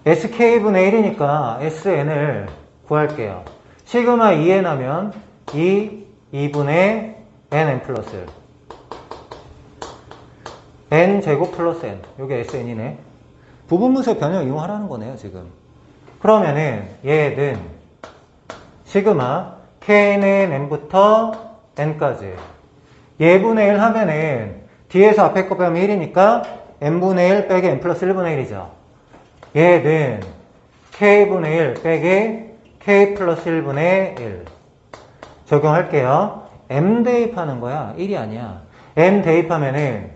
[SPEAKER 1] sk분의 1이니까 sn을 구할게요. 시그마 2n 하면 2분의 nn 플러스 1 n 제곱 플러스 n 요게 sn이네. 부분문서 변형 이용하라는 거네요 지금. 그러면은 얘는 시그마 k는 n부터 n까지 얘분의 1 하면은 뒤에서 앞에 거 빼면 1이니까 n분의 1 빼기 n 플러스 1분의 1이죠. 얘는 k분의 1 빼기 k 플러스 1분의 1 적용할게요. m 대입하는 거야. 1이 아니야. m 대입하면은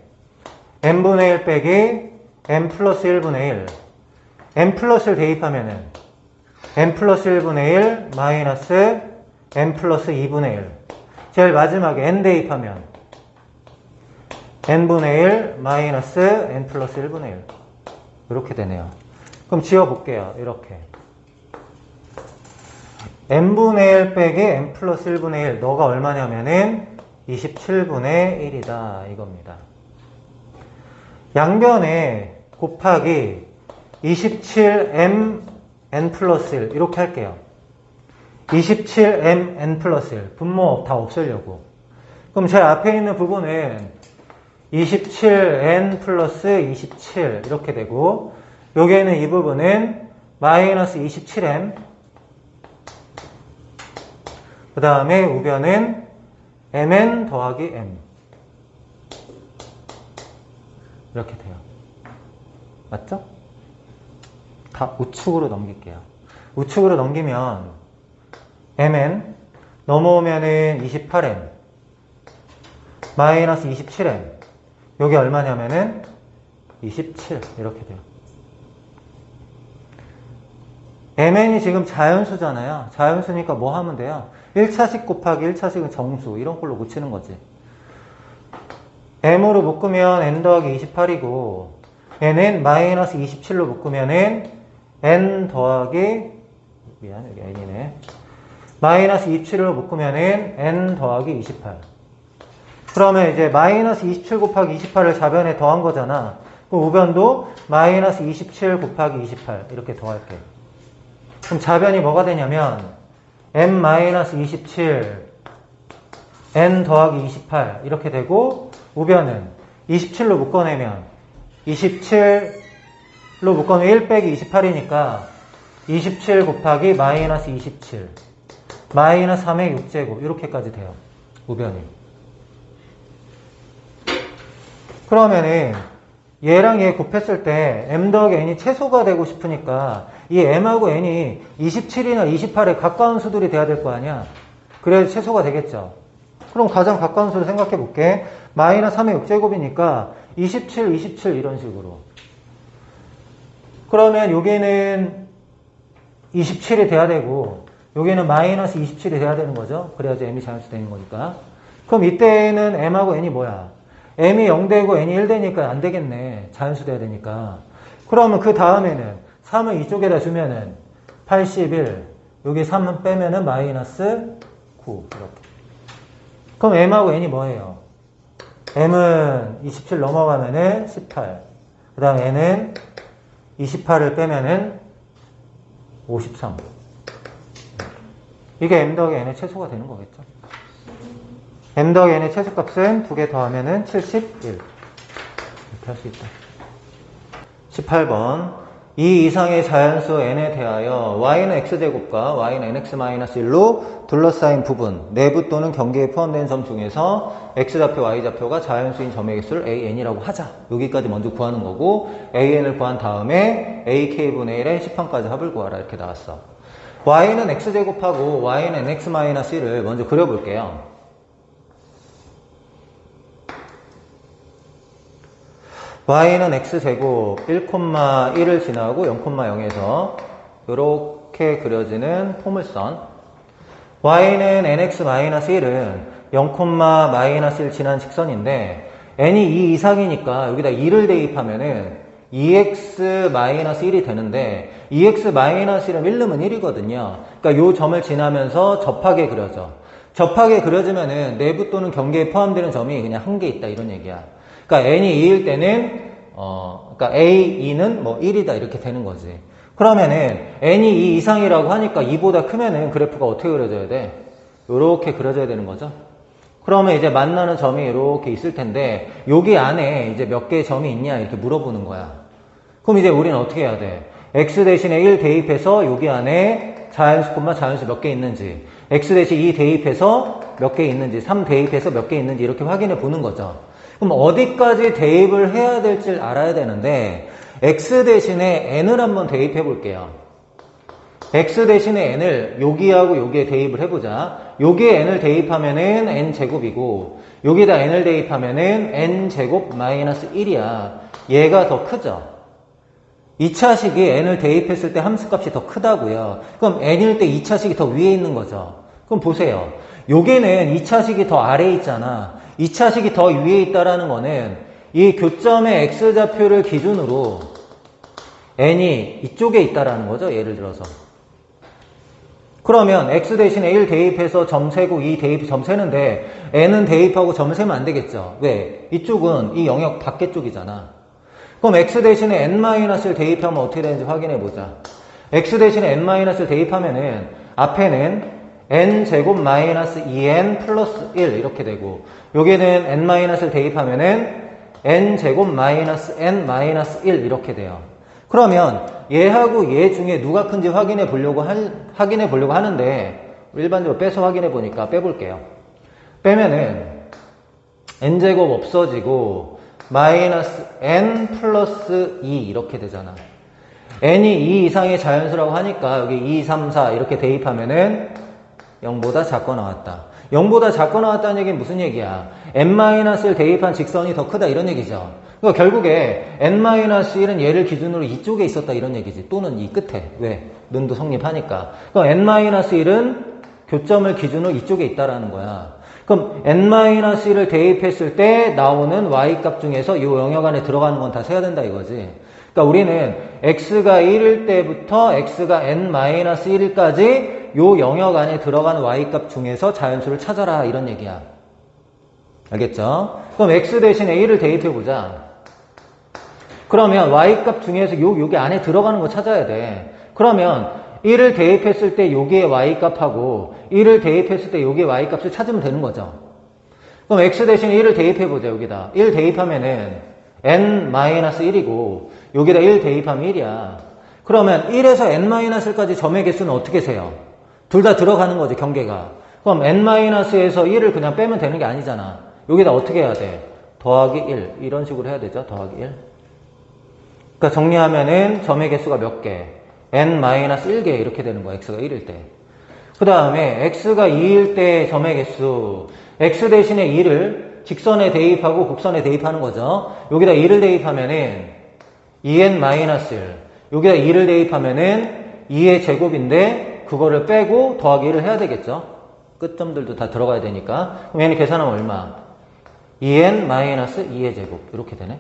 [SPEAKER 1] n분의 1 빼기 n 플러스 1분의 1 n 플러스 1 대입하면은 n 플러스 1분의 1 마이너스 n 플러스 2분의 1 제일 마지막에 n 대입하면 n분의 1 마이너스 n 플러스 1분의 1 이렇게 되네요. 그럼 지워볼게요. 이렇게 n분의 1 빼기 n 플러스 1분의 1 너가 얼마냐면은 27분의 1이다 이겁니다. 양변에 곱하기 27m n 플러스 1 이렇게 할게요. 27m n 플러스 1 분모 다 없애려고. 그럼 제 앞에 있는 부분은 27n 플러스 27 이렇게 되고 여기에는 이 부분은 마이너스 27m 그 다음에 우변은 mn 더하기 m 이렇게 돼요. 맞죠? 다 우측으로 넘길게요. 우측으로 넘기면 mn 넘어오면은 28m 마이너스 27m 여기 얼마냐면은 27 이렇게 돼요. mn이 지금 자연수잖아요. 자연수니까 뭐 하면 돼요? 1차식 곱하기 1차식은 정수 이런 걸로 고치는 거지. m으로 묶으면 n 더하기 28이고 n은 마이너스 27로 묶으면은 n 더하기 미안 여기 n이네 마이너스 27로 묶으면은 n 더하기 28 그러면 이제 마이너스 27 곱하기 28을 좌변에 더한 거잖아. 그럼 우변도 마이너스 27 곱하기 28 이렇게 더할게. 그럼 좌변이 뭐가 되냐면 n 마이너스 27 n 더하기 28 이렇게 되고 우변은 27로 묶어내면 27 로 묶으면 1 빼기 28이니까 27 곱하기 마이너스 27 마이너스 3의 6제곱 이렇게까지 돼요. 우변이. 그러면은 얘랑 얘 곱했을 때 m 더하기 n이 최소가 되고 싶으니까 이 m하고 n이 27이나 28에 가까운 수들이 돼야 될 거 아니야. 그래야 최소가 되겠죠. 그럼 가장 가까운 수를 생각해 볼게. 마이너스 3의 6제곱이니까 27, 27 이런 식으로. 그러면 여기는 27이 돼야 되고 여기는 마이너스 27이 돼야 되는 거죠. 그래야지 m이 자연수 되는 거니까. 그럼 이때는 m하고 n이 뭐야? m이 0 되고 n이 1 되니까 안 되겠네. 자연수 돼야 되니까. 그러면 그 다음에는 3을 이쪽에다 주면은 81 여기 3은 빼면은 마이너스 9 이렇게. 그럼 m하고 n이 뭐예요? m은 27 넘어가면은 18 그 다음 n은 28을 빼면은 53 이게 m 더하기 n의 최소가 되는 거겠죠. m 더하기 n의 최소값은 2개 더하면은 71 이렇게 할 수 있다. 18번 이 이상의 자연수 n에 대하여 y는 x제곱과 y는 nx-1로 둘러싸인 부분 내부 또는 경계에 포함된 점 중에서 x좌표, y좌표가 자연수인 점의 개수를 an이라고 하자. 여기까지 먼저 구하는 거고 an을 구한 다음에 ak분의 1의 10판까지 합을 구하라 이렇게 나왔어. y는 x제곱하고 y는 nx-1을 먼저 그려볼게요. y는 x제곱 1,1을 지나고 0,0에서 이렇게 그려지는 포물선 y는 nx-1은 0,-1 지난 직선인데 n이 2 이상이니까 여기다 2를 대입하면은 2x-1이 되는데 2x-1은 1르면 1이거든요. 그러니까 요 점을 지나면서 접하게 그려져. 접하게 그려지면은 내부 또는 경계에 포함되는 점이 그냥 한 개 있다 이런 얘기야. 그러니까 n이 2일 때는 그러니까 a2는 뭐 1이다 이렇게 되는 거지. 그러면은 n이 2 이상이라고 하니까 2보다 크면은 그래프가 어떻게 그려져야 돼? 요렇게 그려져야 되는 거죠. 그러면 이제 만나는 점이 이렇게 있을 텐데 여기 안에 이제 몇 개의 점이 있냐 이렇게 물어보는 거야. 그럼 이제 우리는 어떻게 해야 돼? x 대신에 1 대입해서 여기 안에 자연수, 자연수 몇 개 있는지 x 대신 2 대입해서 몇 개 있는지 3 대입해서 몇 개 있는지 이렇게 확인해 보는 거죠. 그럼 어디까지 대입을 해야 될지 알아야 되는데 x 대신에 n을 한번 대입해 볼게요. x 대신에 n을 여기하고 여기에 대입을 해보자. 여기에 n을 대입하면은 n제곱이고 여기다 n을 대입하면은 n제곱 마이너스 1이야. 얘가 더 크죠? 2차식이 n을 대입했을 때 함수값이 더 크다고요. 그럼 n일 때 2차식이 더 위에 있는 거죠. 그럼 보세요. 여기는 2차식이 더 아래에 있잖아. 2차식이 더 위에 있다라는 거는 이 교점의 x좌표를 기준으로 n이 이쪽에 있다라는 거죠. 예를 들어서. 그러면 x 대신에 1 대입해서 점 세고 2 대입 점 세는데 n은 대입하고 점 세면 안 되겠죠. 왜? 이쪽은 이 영역 밖에 쪽이잖아. 그럼 x 대신에 n-를 대입하면 어떻게 되는지 확인해 보자. x 대신에 n-를 대입하면은 앞에는 n제곱 마이너스 2n 플러스 1 이렇게 되고 여기는 n-를 대입하면은 n제곱 마이너스 n 마이너스 1 이렇게 돼요. 그러면 얘하고 얘 중에 누가 큰지 확인해 보려고 하는데 일반적으로 빼서 확인해 보니까 빼볼게요. 빼면은 n제곱 없어지고 마이너스 n 플러스 2 이렇게 되잖아. n이 2 이상의 자연수라고 하니까 여기 2, 3, 4 이렇게 대입하면은 0보다 작고 나왔다. 0보다 작고 나왔다는 얘기는 무슨 얘기야? n-를 대입한 직선이 더 크다 이런 얘기죠. 그러니까 결국에 n-1은 얘를 기준으로 이쪽에 있었다 이런 얘기지. 또는 이 끝에. 왜? 는도 성립하니까. 그럼 n-1은 교점을 기준으로 이쪽에 있다라는 거야. 그럼 n-1을 대입했을 때 나오는 y값 중에서 이 영역 안에 들어가는 건 다 세야 된다 이거지. 그러니까 우리는 x가 1일 때부터 x가 n-1일까지 요 영역 안에 들어가는 y값 중에서 자연수를 찾아라 이런 얘기야. 알겠죠? 그럼 x 대신에 1을 대입해보자. 그러면 y값 중에서 여기 안에 들어가는 거 찾아야 돼. 그러면 1을 대입했을 때 여기에 y값하고 1을 대입했을 때 여기에 y값을 찾으면 되는 거죠. 그럼 x 대신에 1을 대입해보자 여기다. 1 대입하면은 n-1이고 여기다 1 대입하면 1이야. 그러면 1에서 n-1까지 점의 개수는 어떻게 세요? 둘 다 들어가는 거지, 경계가. 그럼 n-에서 1을 그냥 빼면 되는 게 아니잖아. 여기다 어떻게 해야 돼? 더하기 1. 이런 식으로 해야 되죠. 더하기 1. 그러니까 정리하면은 점의 개수가 몇 개? n-1개 이렇게 되는 거야. x가 1일 때. 그 다음에 x가 2일 때 점의 개수. x 대신에 2를 직선에 대입하고 곡선에 대입하는 거죠. 여기다 2를 대입하면은 2n-1. 여기다 2를 대입하면은 2의 제곱인데 그거를 빼고 더하기 1을 해야 되겠죠. 끝점들도 다 들어가야 되니까. 그럼 얘는 계산하면 얼마? 2n-2의 제곱. 이렇게 되네.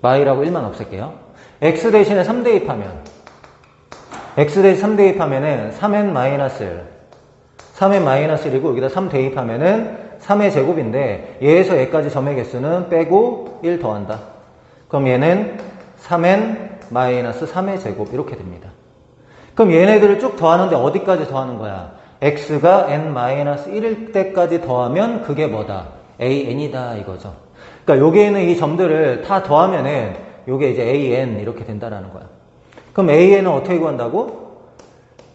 [SPEAKER 1] y라고 1만 없앨게요. x 대신에 3 대입하면 x 대신 3 대입하면은 3n-1. 3n-1이고 여기다 3 대입하면은 3의 제곱인데 얘에서 얘까지 점의 개수는 빼고 1 더한다. 그럼 얘는 3n-3의 제곱 이렇게 됩니다. 그럼 얘네들을 쭉 더하는데 어디까지 더하는 거야? x가 n-1일 때까지 더하면 그게 뭐다? an이다 이거죠. 그러니까 여기에는 이 점들을 다 더하면은 요게 이제 an 이렇게 된다라는 거야. 그럼 an은 어떻게 구한다고?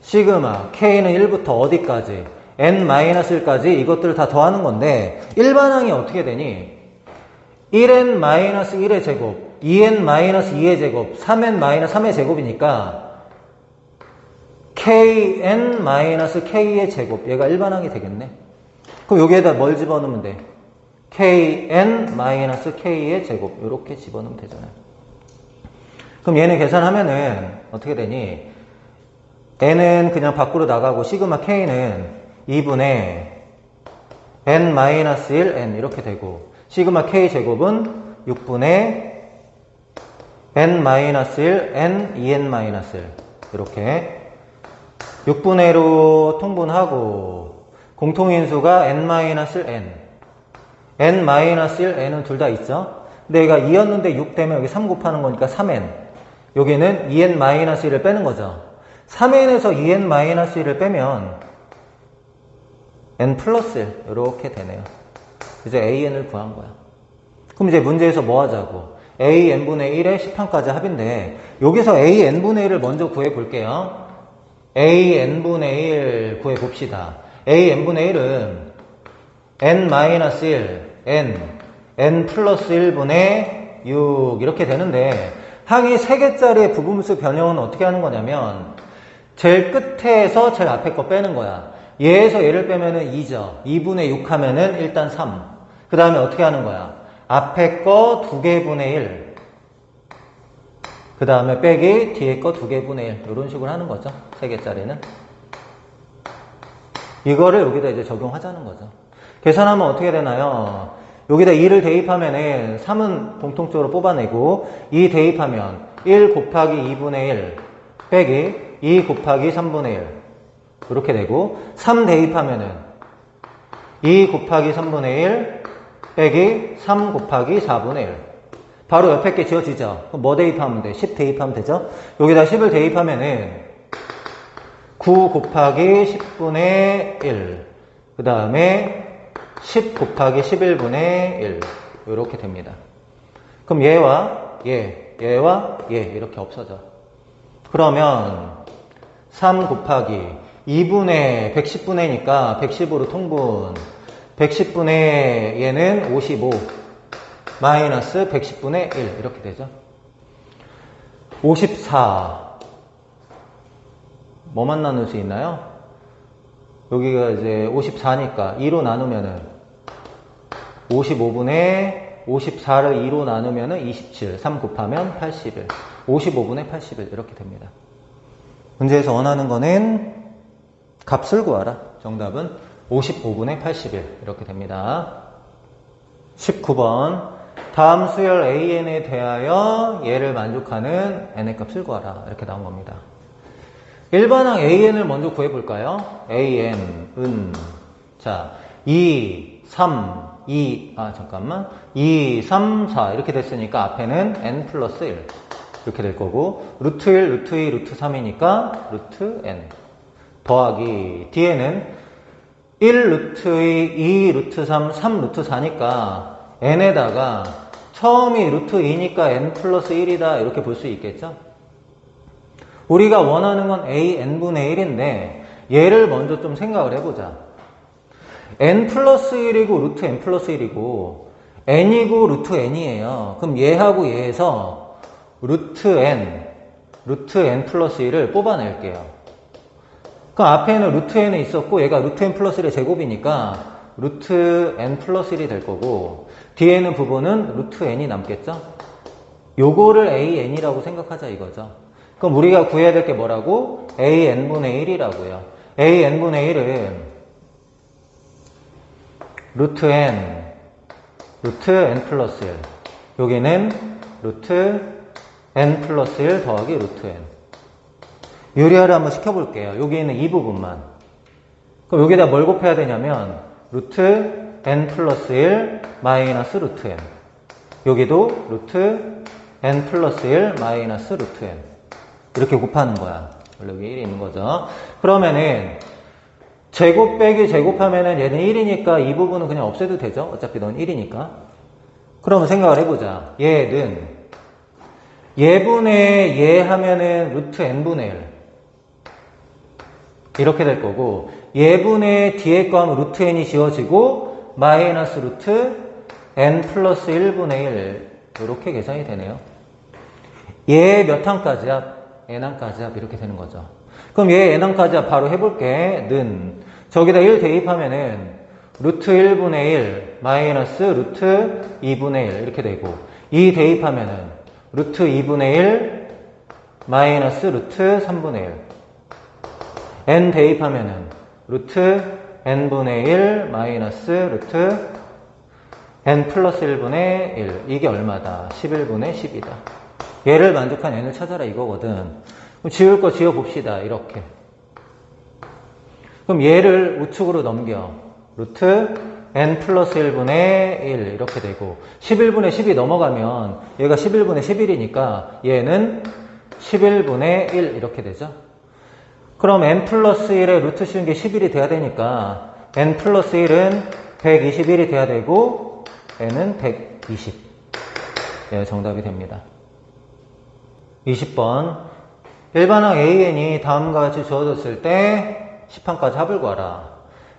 [SPEAKER 1] 시그마 k는 1부터 어디까지? n-1까지 이것들을 다 더하는 건데 일반항이 어떻게 되니? 1n-1의 제곱, 2n-2의 제곱, 3n-3의 제곱이니까 kn-k의 제곱 얘가 일반항이 되겠네. 그럼 여기에다 뭘 집어넣으면 돼? kn-k의 제곱 이렇게 집어넣으면 되잖아요. 그럼 얘는 계산하면은 어떻게 되니? n은 그냥 밖으로 나가고 시그마 k는 2분의 n-1 n 이렇게 되고 시그마 k 제곱은 6분의 n-1 n 2n-1 이렇게 6분의 1로 통분하고 공통인수가 n-1 n-1 n은 둘 다 있죠. 근데 얘가 2였는데 6 되면 여기 3 곱하는 거니까 3n. 여기는 2n-1을 빼는 거죠. 3n에서 2n-1을 빼면 n 플러스 1 이렇게 되네요. 이제 an을 구한 거야. 그럼 이제 문제에서 뭐 하자고? a n분의 1에 10항까지 합인데 여기서 a n분의 1을 먼저 구해 볼게요. a n분의 1 구해 봅시다. a n분의 1은 n-1 n 플러스 1분의 6 이렇게 되는데 항이 3개짜리의 부분수 변형은 어떻게 하는 거냐면 제일 끝에서 제일 앞에 거 빼는 거야. 얘에서 얘를 빼면은 2죠. 2분의 6 하면은 일단 3. 그 다음에 어떻게 하는 거야? 앞에 거 2개분의 1. 그 다음에 빼기 뒤에 거 2개분의 1. 이런 식으로 하는 거죠. 3개짜리는. 이거를 여기다 이제 적용하자는 거죠. 계산하면 어떻게 되나요? 여기다 2를 대입하면은 3은 공통적으로 뽑아내고 2 대입하면 1 곱하기 2분의 1 빼기 2 곱하기 3분의 1 이렇게 되고 3 대입하면은 2 곱하기 3분의 1 빼기 3 곱하기 4분의 1 바로 옆에 게 지워지죠. 그럼 뭐 대입하면 돼? 10 대입하면 되죠. 여기다 10을 대입하면은 9 곱하기 10분의 1 그 다음에 10 곱하기 11분의 1 이렇게 됩니다. 그럼 얘와 얘와 얘 이렇게 없어져. 그러면 3 곱하기 2분의 110분의니까 110으로 통분 110분의 얘는 55 마이너스 110분의 1 이렇게 되죠. 54 뭐만 나눌 수 있나요? 여기가 이제 54니까 2로 나누면은 55분의 54를 2로 나누면은 27 3 곱하면 81 55분의 81 이렇게 됩니다. 문제에서 원하는 거는 값을 구하라. 정답은 55분의 81 이렇게 됩니다. 19번 다음 수열 an에 대하여 얘를 만족하는 n의 값을 구하라. 이렇게 나온 겁니다. 일반항 an을 먼저 구해볼까요? an은 자 2, 3, 2, 3, 4 이렇게 됐으니까 앞에는 n 플러스 1 이렇게 될 거고 루트 1, 루트 2, 루트 3이니까 루트 n 더하기 뒤에는 1 루트 2, 2 루트 3, 3 루트 4니까 n에다가 처음이 루트 2니까 n 플러스 1이다 이렇게 볼 수 있겠죠? 우리가 원하는 건 a n분의 1인데 얘를 먼저 좀 생각을 해보자. n 플러스 1이고 루트 n 플러스 1이고 n이고 루트 n이에요. 그럼 얘하고 얘에서 루트 n 플러스 1을 뽑아낼게요. 그럼 앞에는 루트 n이 있었고 얘가 루트 n 플러스 1의 제곱이니까 루트 n 플러스 1이 될 거고 뒤에 있는 부분은 루트 n이 남겠죠? 요거를 a n이라고 생각하자 이거죠. 그럼 우리가 구해야 될 게 뭐라고? a n분의 1이라고요. a n분의 1은 루트 n 플러스 1 여기는 루트 n 플러스 1 더하기 루트 n 유리화를 한번 시켜볼게요. 여기 있는 이 부분만. 그럼 여기다 뭘 곱해야 되냐면 루트 n 플러스 1 마이너스 루트 n 여기도 루트 n 플러스 1 마이너스 루트 n 이렇게 곱하는 거야. 원래 위에 1이 있는 거죠. 그러면은 제곱 빼기 제곱하면은 얘는 1이니까 이 부분은 그냥 없애도 되죠. 어차피 넌 1이니까. 그러면 생각을 해보자. 얘는 얘분의 얘 하면은 루트 n분의 1 이렇게 될 거고 얘분의 뒤에 거 하면 루트 n이 지워지고 마이너스 루트 n 플러스 1분의 1 이렇게 계산이 되네요. 얘 몇 항까지 합? n항까지 합 이렇게 되는 거죠. 그럼 얘 n항까지 합 바로 해볼게. 는 저기다 1 대입하면은 루트 1분의 1 마이너스 루트 2분의 1 이렇게 되고 2 대입하면은 루트 2분의 1 마이너스 루트 3분의 1 n 대입하면은 루트 n분의 1 마이너스 루트 n 플러스 1분의 1 이게 얼마다? 11분의 10이다. 얘를 만족한 n을 찾아라 이거거든. 그럼 지울 거 지워봅시다. 이렇게. 그럼 얘를 우측으로 넘겨. 루트 n 플러스 1분의 1 이렇게 되고 11분의 10이 넘어가면 얘가 11분의 11이니까 얘는 11분의 1 이렇게 되죠. 그럼 n 플러스 1에 루트 씌운 게 11이 돼야 되니까 n 플러스 1은 121이 돼야 되고 n은 120. 예, 정답이 됩니다. 20번 일반항 AN이 다음과 같이 주어졌을 때 10항까지 합을 구하라.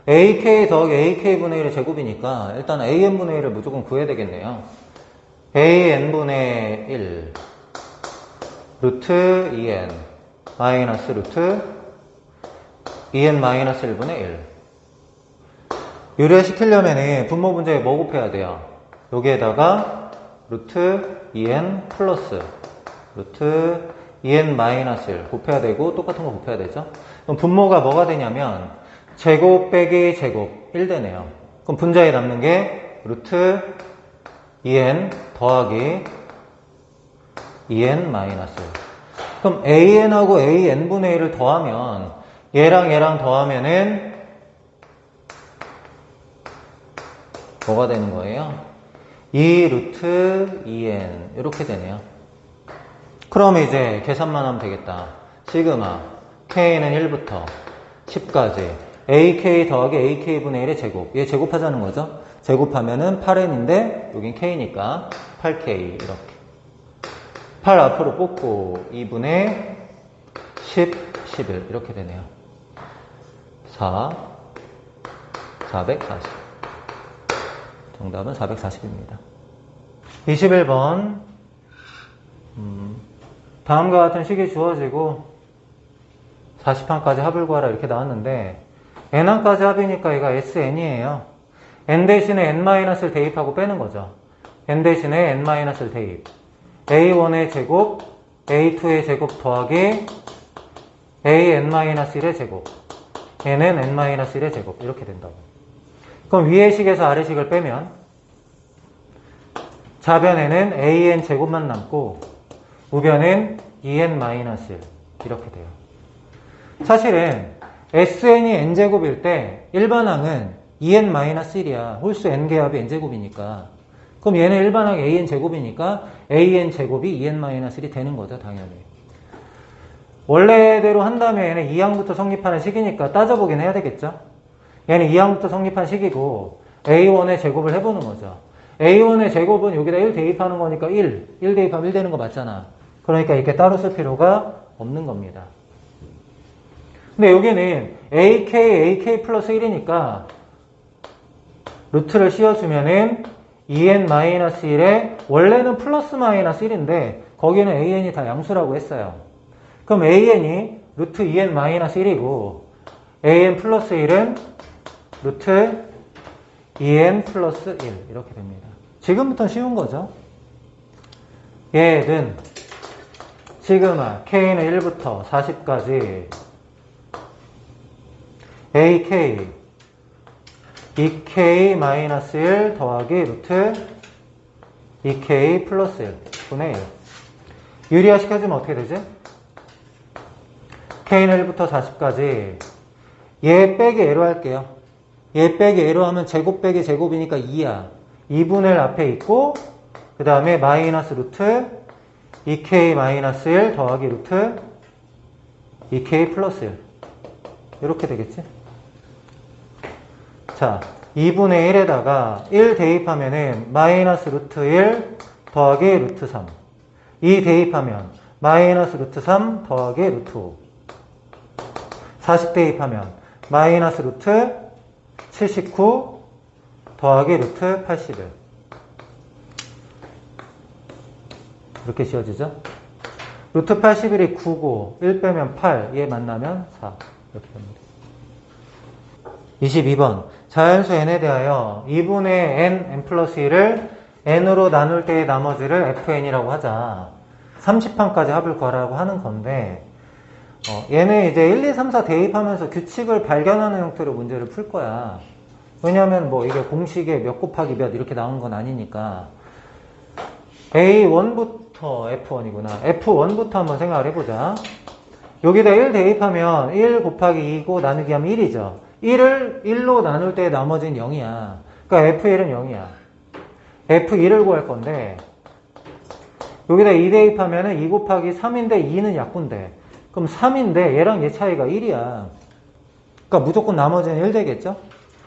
[SPEAKER 1] AK 더하기 AK분의 1의 제곱이니까 일단 AN분의 1을 무조건 구해야 되겠네요. AN분의 1 루트 2N 마이너스 루트 2N 마이너스 1분의 1 유리화시키려면 분모 분자에 뭐 곱해야 돼요? 여기에다가 루트 2N 플러스 루트 2N 마이너스 1 곱해야 되고 똑같은 거 곱해야 되죠? 그럼 분모가 뭐가 되냐면 제곱 빼기 제곱 1 되네요. 그럼 분자에 남는 게 루트 2N 더하기 2N 마이너스 1 그럼 AN하고 AN분의 1을 더하면 얘랑 얘랑 더하면은 뭐가 되는 거예요? 2 루트 2N 이렇게 되네요. 그럼 이제 계산만 하면 되겠다. 시그마 K는 1부터 10까지 AK 더하기 AK분의 1의 제곱 얘 제곱하자는 거죠. 제곱하면은 8N인데 여긴 K니까 8K 이렇게 8 앞으로 뽑고 2분의 10, 11 이렇게 되네요. 440 정답은 440입니다. 21번 다음과 같은 식이 주어지고 40항까지 합을 구하라 이렇게 나왔는데 n항까지 합이니까 얘가 SN이에요. n 대신에 n-를 대입하고 빼는 거죠. n 대신에 n-를 대입 A1의 제곱 A2의 제곱 더하기 AN-1의 제곱 n은 n-1의 제곱 이렇게 된다고. 그럼 위의 식에서 아래 식을 빼면 좌변에는 AN 제곱만 남고 우변은 EN-1 이렇게 돼요. 사실은 SN이 n제곱일 때 일반항은 EN-1이야. 홀수 n개합이 n제곱이니까. 그럼 얘는 일반항 AN제곱이니까 AN제곱이 EN-1이 되는 거죠. 당연히. 원래대로 한다면 얘는 2항부터 성립하는 식이니까 따져보긴 해야 되겠죠. 얘는 2항부터 성립한 식이고 A1의 제곱을 해보는 거죠. A1의 제곱은 여기다 1 대입하는 거니까 1 대입하면 1 되는 거 맞잖아. 그러니까 이렇게 따로 쓸 필요가 없는 겁니다. 근데 여기는 AK 플러스 1이니까 루트를 씌워주면은 2n-1에 원래는 플러스 마이너스 1인데 거기는 an이 다 양수라고 했어요. 그럼 an이 루트 2n-1이고 an 플러스 1은 루트 2n 플러스 1 이렇게 됩니다. 지금부터 쉬운 거죠. 얘는 시그마 k는 1부터 40까지 ak 2k-1 더하기 루트 2k 플러스 1 분의 1 유리화 시켜주면 어떻게 되지? k는 1부터 40까지 얘 빼기 얘로 할게요. 얘 빼기 얘로 하면 제곱 빼기 제곱이니까 2야. 2분의 1 앞에 있고 그 다음에 마이너스 루트 2k-1 더하기 루트 2k 플러스 1 이렇게 되겠지? 자, 2분의 1에다가 1 대입하면은 마이너스 루트 1 더하기 루트 3 2 대입하면 마이너스 루트 3 더하기 루트 5 40 대입하면 마이너스 루트 79 더하기 루트 81 이렇게 씌워지죠? 루트 81이 9고 1 빼면 8 얘 만나면 4 이렇게 됩니다. 22번 자연수 n에 대하여 2분의 n 플러스 1을 n으로 나눌 때의 나머지를 fn이라고 하자. 30판까지 합을 구하라고 하는 건데 얘는 이제 1, 2, 3, 4 대입하면서 규칙을 발견하는 형태로 문제를 풀 거야. 왜냐하면 뭐 이게 공식에 몇 곱하기 몇 이렇게 나온 건 아니니까. A1부터 F1이구나. F1부터 한번 생각을 해보자. 여기다 1 대입하면 1 곱하기 2고 나누기 하면 1이죠. 1을 1로 나눌 때 나머지는 0이야. 그러니까 F1은 0이야. F2를 구할 건데 여기다 2 대입하면 2 곱하기 3인데 2는 약분돼. 그럼 3인데 얘랑 얘 차이가 1이야. 그러니까 무조건 나머지는 1 되겠죠?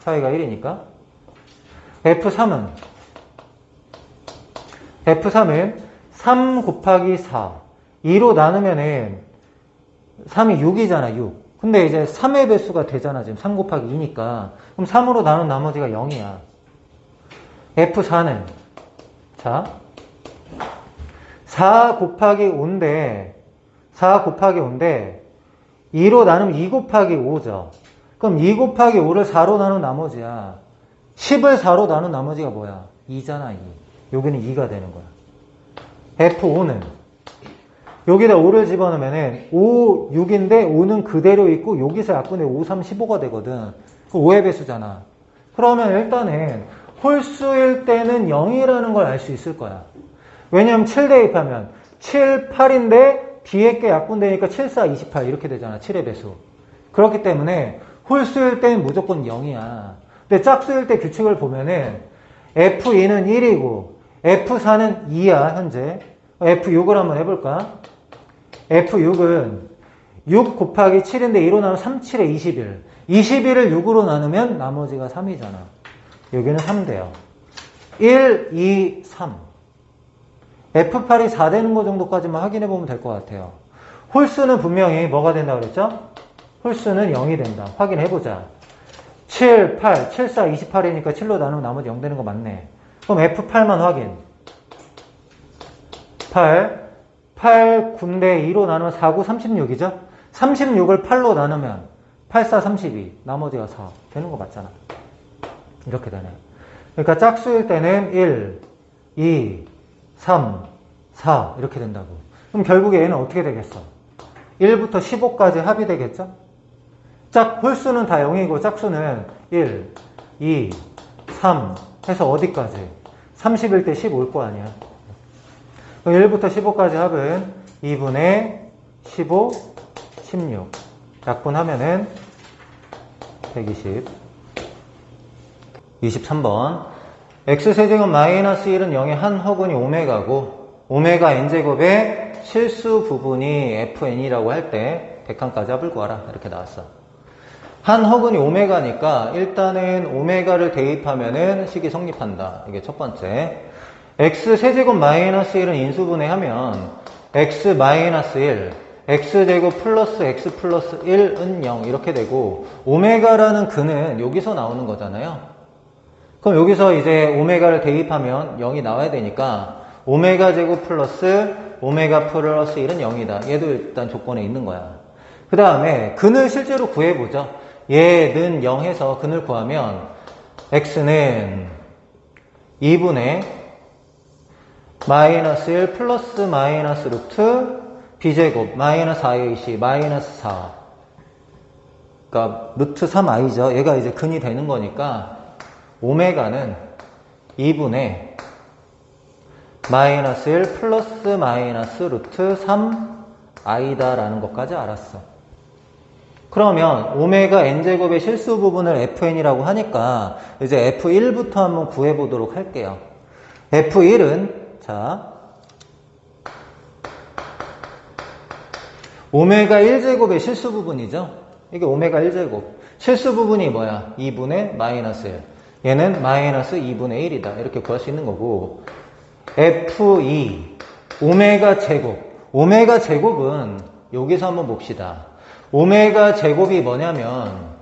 [SPEAKER 1] 차이가 1이니까. F3은 3 곱하기 4. 2로 나누면은 3이 6이잖아, 6. 근데 이제 3의 배수가 되잖아, 지금 3 곱하기 2니까. 그럼 3으로 나눈 나머지가 0이야. F4는 자 4 곱하기 5인데 2로 나누면 2 곱하기 5죠. 그럼 2 곱하기 5를 4로 나눈 나머지야. 10을 4로 나눈 나머지가 뭐야? 2잖아, 2. 여기는 2가 되는 거야. F5는 여기다 5를 집어넣으면 5, 6인데 5는 그대로 있고 여기서 약분해 5, 3, 15가 되거든. 그 5의 배수잖아. 그러면 일단은 홀수일 때는 0이라는 걸 알 수 있을 거야. 왜냐면 7 대입하면 7, 8인데 뒤에 게 약분되니까 7, 4, 28 이렇게 되잖아. 7의 배수. 그렇기 때문에 홀수일 때는 무조건 0이야. 근데 짝수일 때 규칙을 보면은 F2는 1이고 F4는 2야 현재. F6을 한번 해볼까? F6은 6 곱하기 7인데 2로 나누면 3, 7에 21. 21을 6으로 나누면 나머지가 3이잖아. 여기는 3 돼요. 1, 2, 3. F8이 4 되는 거 정도까지만 확인해 보면 될 것 같아요. 홀수는 분명히 뭐가 된다고 그랬죠? 홀수는 0이 된다. 확인해 보자. 7, 8, 7, 4, 28이니까 7로 나누면 나머지 0 되는 거 맞네. 그럼 F8만 확인. 8, 9인데 2로 나누면 4, 9, 36이죠? 36을 8로 나누면 8, 4, 32. 나머지가 4. 되는 거 맞잖아. 이렇게 되네. 그러니까 짝수일 때는 1, 2, 3, 4 이렇게 된다고. 그럼 결국에 얘는 어떻게 되겠어? 1부터 15까지 합이 되겠죠? 홀수는 다 0이고 짝수는 1, 2, 3 해서 어디까지? 30일 때 15일 거 아니야. 1부터 15까지 합은 2분의 15, 16 약분하면은 120. 23번 x세제곱 마이너스 1은 0의 한 허근이 오메가고 오메가 n제곱의 실수 부분이 fn이라고 할 때 100칸까지 합을 구하라 이렇게 나왔어. 한 허근이 오메가니까 일단은 오메가를 대입하면은 식이 성립한다. 이게 첫 번째. x 세제곱 마이너스 1은 인수분해하면 x 마이너스 1, x제곱 플러스 x 플러스 1은 0 이렇게 되고 오메가라는 근은 여기서 나오는 거잖아요. 그럼 여기서 이제 오메가를 대입하면 0이 나와야 되니까 오메가 제곱 플러스 오메가 플러스 1은 0이다. 얘도 일단 조건에 있는 거야. 그 다음에 근을 실제로 구해보죠. 얘는 0 해서 근을 구하면 x는 2분의 마이너스 1 플러스 마이너스 루트 b제곱 마이너스 4ac 마이너스 4 그러니까 루트 3i죠. 얘가 이제 근이 되는 거니까 오메가는 2분의 마이너스 1 플러스 마이너스 루트 3i다 라는 것까지 알았어. 그러면 오메가 n제곱의 실수 부분을 fn이라고 하니까 이제 f1부터 한번 구해보도록 할게요. f1은 자 오메가 1제곱의 실수 부분이죠. 이게 오메가 1제곱. 실수 부분이 뭐야? 2분의 마이너스 1. 얘는 마이너스 2분의 1이다. 이렇게 구할 수 있는 거고 F2 오메가 제곱. 오메가 제곱은 여기서 한번 봅시다. 오메가 제곱이 뭐냐면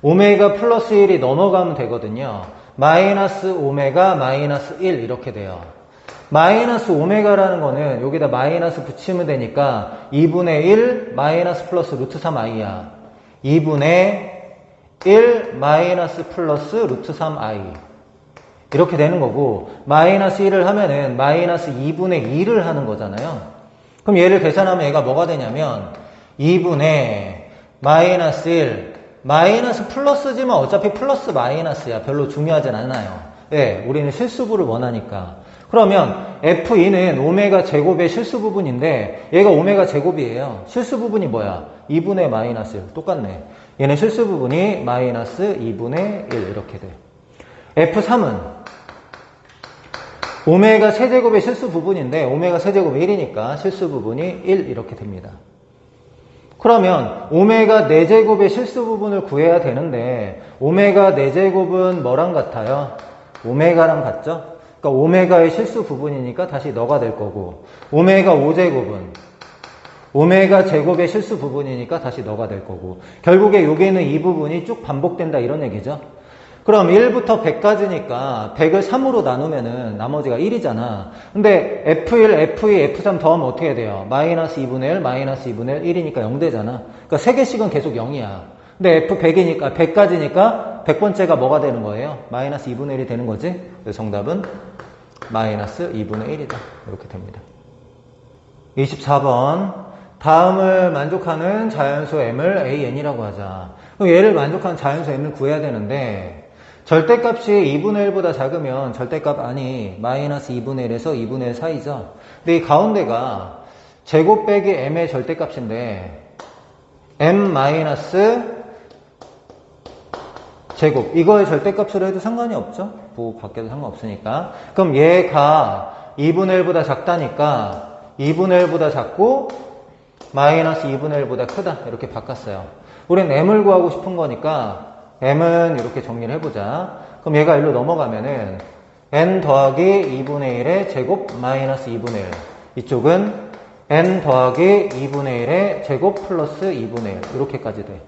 [SPEAKER 1] 오메가 플러스 1이 넘어가면 되거든요. 마이너스 오메가 마이너스 1 이렇게 돼요. 마이너스 오메가라는 거는 여기다 마이너스 붙이면 되니까 2분의 1 마이너스 플러스 루트 3i야. 2분의 1 마이너스 플러스 루트 3i 이렇게 되는 거고 마이너스 1을 하면은 마이너스 2분의 2를 하는 거잖아요. 그럼 얘를 계산하면 얘가 뭐가 되냐면 2분의 마이너스 1 마이너스 플러스지만 어차피 플러스 마이너스야. 별로 중요하진 않아요. 네, 우리는 실수부를 원하니까. 그러면 F2는 오메가 제곱의 실수 부분인데 얘가 오메가 제곱이에요. 실수 부분이 뭐야? 2분의 마이너스 1. 똑같네. 얘는 실수 부분이 마이너스 2분의 1 이렇게 돼. F3은 오메가 세제곱의 실수 부분인데 오메가 세제곱이 1이니까 실수 부분이 1 이렇게 됩니다. 그러면 오메가 4제곱의 실수 부분을 구해야 되는데 오메가 4제곱은 뭐랑 같아요? 오메가랑 같죠? 그러니까 오메가의 실수 부분이니까 다시 너가 될 거고 오메가 5제곱은 오메가 제곱의 실수 부분이니까 다시 너가 될 거고 결국에 여기는 이 부분이 쭉 반복된다 이런 얘기죠. 그럼 1부터 100까지니까 100을 3으로 나누면은 나머지가 1이잖아. 근데 F1, F2, F3 더하면 어떻게 돼요? 마이너스 2분의 1, 마이너스 2분의 1, 1이니까 0 되잖아. 그러니까 3개씩은 계속 0이야. 근데 F100이니까 100까지니까 100번째가 뭐가 되는 거예요? 마이너스 2분의 1이 되는 거지. 그래서 정답은 마이너스 2분의 1이다. 이렇게 됩니다. 24번 다음을 만족하는 자연수 m을 an이라고 하자. 그럼 얘를 만족하는 자연수 m을 구해야 되는데 절대값이 2분의 1보다 작으면 절대값 아니 마이너스 2분의 1에서 2분의 1 사이죠. 근데 이 가운데가 제곱 빼기 m의 절대값인데 m 마이너스 제곱 이거의 절대값으로 해도 상관이 없죠. 뭐 밖에도 상관없으니까. 그럼 얘가 2분의 1보다 작다니까 2분의 1보다 작고 마이너스 2분의 1보다 크다 이렇게 바꿨어요. 우린 m을 구하고 싶은 거니까 m은 이렇게 정리를 해보자. 그럼 얘가 일로 넘어가면은 n 더하기 2분의 1의 제곱 마이너스 2분의 1 이쪽은 n 더하기 2분의 1의 제곱 플러스 2분의 1 이렇게까지 돼.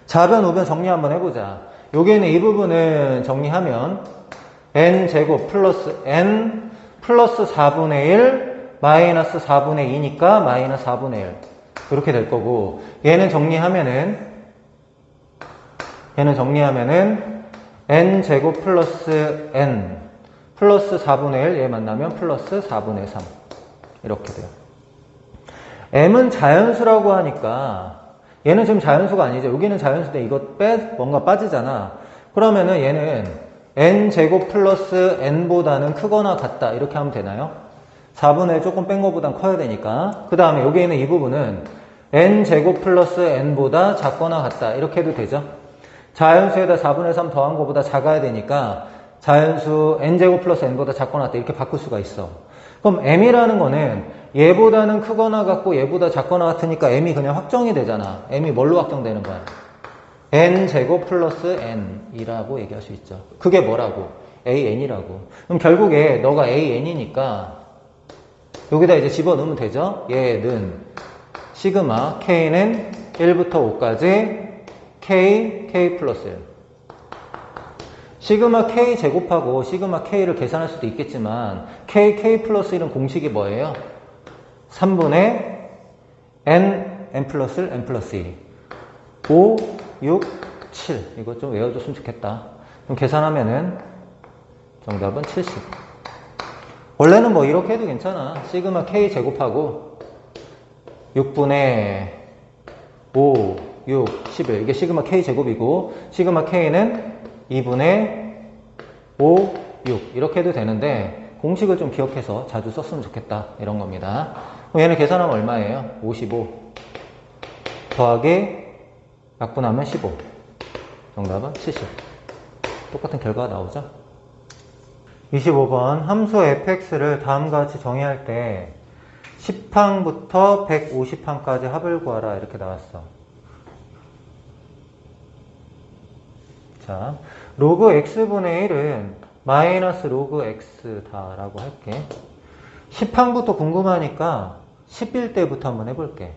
[SPEAKER 1] 좌변 우변 정리 한번 해보자. 여기는 이 부분은 정리하면 n 제곱 플러스 n 플러스 4분의 1 마이너스 4분의 2니까 마이너스 4분의 1 이렇게 될 거고 얘는 정리하면은 n 제곱 플러스 n 플러스 4분의 1 얘 만나면 플러스 4분의 3 이렇게 돼요. m은 자연수라고 하니까 얘는 지금 자연수가 아니죠. 여기는 자연수인데 이거 뭔가 빠지잖아. 그러면은 얘는 n 제곱 플러스 n보다는 크거나 같다 이렇게 하면 되나요? 4분의 1 조금 뺀 거보단 커야 되니까. 그 다음에 여기 있는 이 부분은 n 제곱 플러스 n보다 작거나 같다 이렇게 해도 되죠. 자연수에다 4분의 3 더한 거보다 작아야 되니까 자연수 n제곱 플러스 n보다 작거나 같다 이렇게 바꿀 수가 있어. 그럼 m이라는 거는 얘보다는 크거나 같고 얘보다 작거나 같으니까 m이 그냥 확정이 되잖아. m이 뭘로 확정되는 거야? n제곱 플러스 n이라고 얘기할 수 있죠. 그게 뭐라고? an이라고. 그럼 결국에 너가 an이니까 여기다 이제 집어넣으면 되죠. 얘는 시그마 k는 1부터 5까지 k 플러스 1. 시그마 k 제곱하고 시그마 k를 계산할 수도 있겠지만 k 플러스 1은 공식이 뭐예요? 3분의 n 플러스 1, n 플러스 2. 5, 6, 7. 이거 좀 외워줬으면 좋겠다. 그럼 계산하면은 정답은 70. 원래는 뭐 이렇게 해도 괜찮아. 시그마 k 제곱하고 6분의 5, 6, 11. 이게 시그마 k 제곱이고 시그마 k는 2분의 5, 6 이렇게 해도 되는데 공식을 좀 기억해서 자주 썼으면 좋겠다 이런 겁니다. 그럼 얘는 계산하면 얼마예요? 55 더하기 약분하면 15. 정답은 70. 똑같은 결과가 나오죠? 25번 함수 fx를 다음과 같이 정의할 때 10항부터 150항까지 합을 구하라 이렇게 나왔어. 자, 로그 x분의 1은 마이너스 로그 x다 라고 할게. 10항부터 궁금하니까 11대부터 한번 해볼게.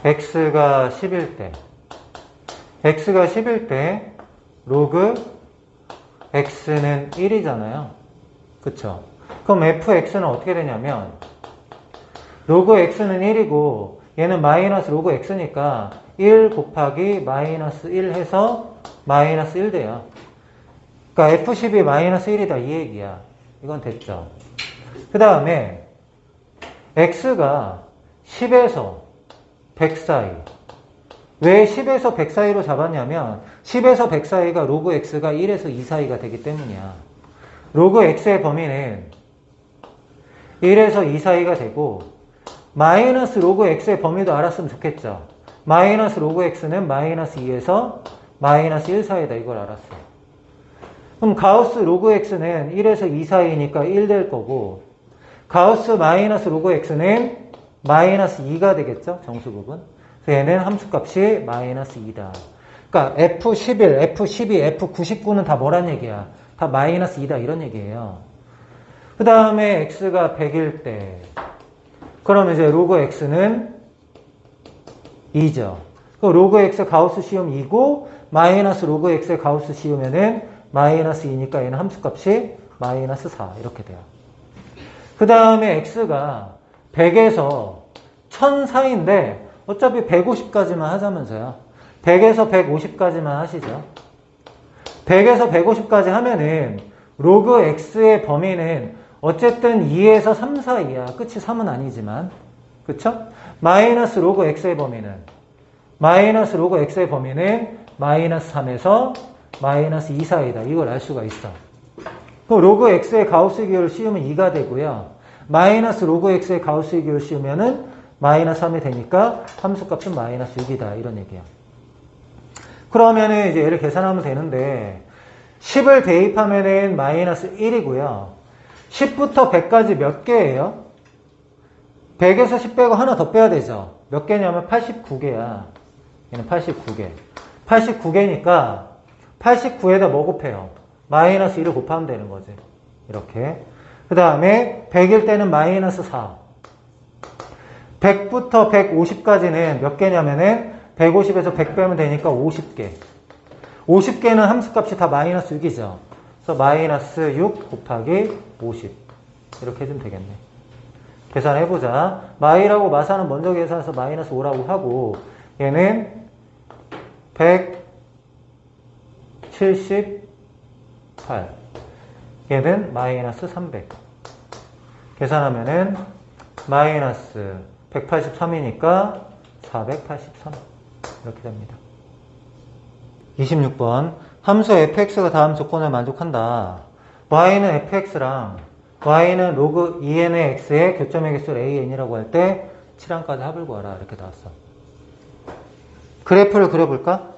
[SPEAKER 1] x가 11대 x가 11대 로그 x는 1이잖아요. 그쵸? 그럼 fx는 어떻게 되냐면 로그 x는 1이고 얘는 마이너스 로그 x니까 1 곱하기 마이너스 1 해서 마이너스 1 돼요. 그러니까 f10이 마이너스 1이다 이 얘기야. 이건 됐죠. 그 다음에 x가 10에서 100 사이. 왜 10에서 100 사이로 잡았냐면 10에서 100 사이가 로그 x가 1에서 2 사이가 되기 때문이야. 로그 x의 범위는 1에서 2 사이가 되고 마이너스 로그 x의 범위도 알았으면 좋겠죠. 마이너스 로그 x는 마이너스 2에서 마이너스 1 사이다 이걸 알았어. 그럼 가우스 로그 x는 1에서 2 사이니까 1 될 거고 가우스 마이너스 로그 x는 마이너스 2가 되겠죠. 정수부분. 그래서 얘는 함수값이 마이너스 2다. 그러니까 F11, F12, F99는 다 뭐란 얘기야? 다 마이너스 2다 이런 얘기예요. 그 다음에 x가 100일 때 그럼 이제 로그 x는 2죠. 그 로그 x 가우스 시움 2고 마이너스 로그 x의 가우스 시우면은 마이너스 2니까 얘는 함수값이 마이너스 4 이렇게 돼요. 그 다음에 x가 100에서 1000 사이인데 어차피 150까지만 하자면서요. 100에서 150까지만 하시죠. 100에서 150까지 하면은 로그 x의 범위는 어쨌든 2에서 3 사이야. 끝이 3은 아니지만. 그쵸? 마이너스 로그 x의 범위는 마이너스 로그 x의 범위는 마이너스 3에서 마이너스 2 사이다. 이걸 알 수가 있어. 그럼 로그 x의 가우스 기호를 씌우면 2가 되고요. 마이너스 로그 x의 가우스 기호를 씌우면은 마이너스 3이 되니까 함수값은 마이너스 6이다. 이런 얘기야. 그러면은 이제 얘를 계산하면 되는데 10을 대입하면은 마이너스 1이고요. 10부터 100까지 몇 개예요? 100에서 10 빼고 하나 더 빼야 되죠. 몇 개냐면 89개야. 얘는 89개. 89개니까 89에다 뭐 곱해요? 마이너스 1을 곱하면 되는 거지. 이렇게. 그 다음에 100일 때는 마이너스 4. 100부터 150까지는 몇 개냐면은 150에서 100 빼면 되니까 50개. 50개는 함수값이 다 마이너스 6이죠. 그래서 마이너스 6 곱하기 50. 이렇게 해주면 되겠네. 계산해보자. 마이라고 마사는 먼저 계산해서 마이너스 5라고 하고 얘는 178. 얘는 마이너스 300. 계산하면은 마이너스 183이니까 483. 이렇게 됩니다. 26번. 함수 fx가 다음 조건을 만족한다. y는 fx랑 y는 로그 2n의 x의 교점의 개수 an이라고 할 때 7항까지 합을 구하라. 이렇게 나왔어. 그래프를 그려볼까?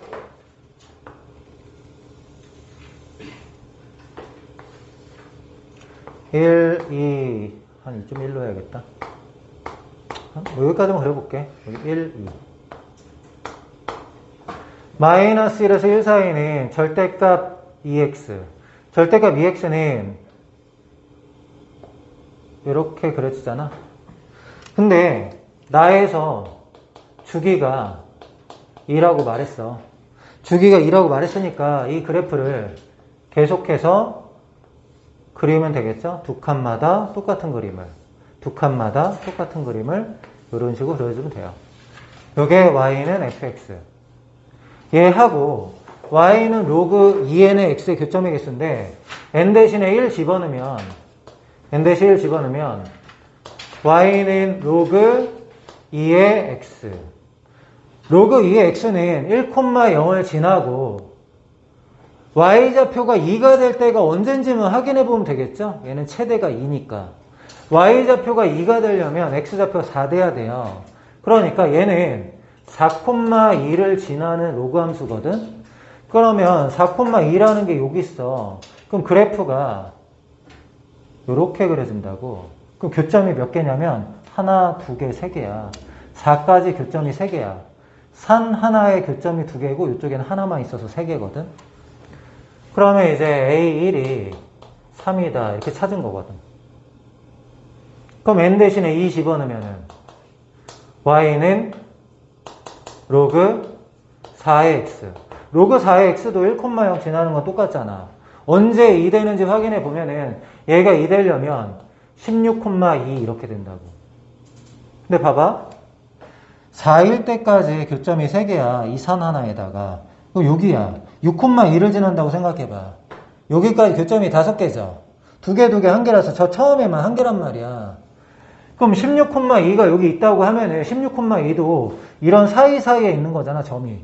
[SPEAKER 1] 한 2.1로 해야겠다. 여기까지만 그려볼게. 여기 1, 2. 마이너스 1에서 1 사이는 절대값 2x. 절대값 2x는 이렇게 그려지잖아. 근데 나에서 주기가 2라고 말했어. 주기가 2라고 말했으니까 이 그래프를 계속해서 그리면 되겠죠? 두 칸마다 똑같은 그림을. 두 칸마다 똑같은 그림을 이런 식으로 그려주면 돼요. 요게 y는 fx. 얘하고 y는 로그 2n의 x의 교점의 개수인데 n 대신에 1 집어넣으면 y는 로그 2의 x. 로그 2의 x는 1,0을 지나고 y좌표가 2가 될 때가 언젠지만 확인해 보면 되겠죠? 얘는 최대가 2니까. y좌표가 2가 되려면 x좌표가 4 돼야 돼요. 그러니까 얘는 4,2를 지나는 로그 함수거든? 그러면 4,2라는 게 여기 있어. 그럼 그래프가 이렇게 그려진다고. 그럼 교점이 몇 개냐면 하나, 두 개, 세 개야. 4까지 교점이 3개야. 산 하나에 교점이 2개고 이쪽에는 하나만 있어서 3개거든. 그러면 이제 A1이 3이다 이렇게 찾은 거거든. 그럼 n 대신에 2 집어넣으면은 y는 로그 4의 x. 로그 4의 x도 1,0 지나는 건 똑같잖아. 언제 2 되는지 확인해 보면은 얘가 2 되려면 16,2 이렇게 된다고. 근데 봐봐. 4일 때까지 교점이 3개야. 이 산 하나에다가. 여기야. 6,2를 지난다고 생각해봐. 여기까지 교점이 5개죠. 2개, 1개라서 저 처음에만 1개란 말이야. 그럼 16,2가 여기 있다고 하면은 16,2도 이런 사이사이에 있는 거잖아, 점이.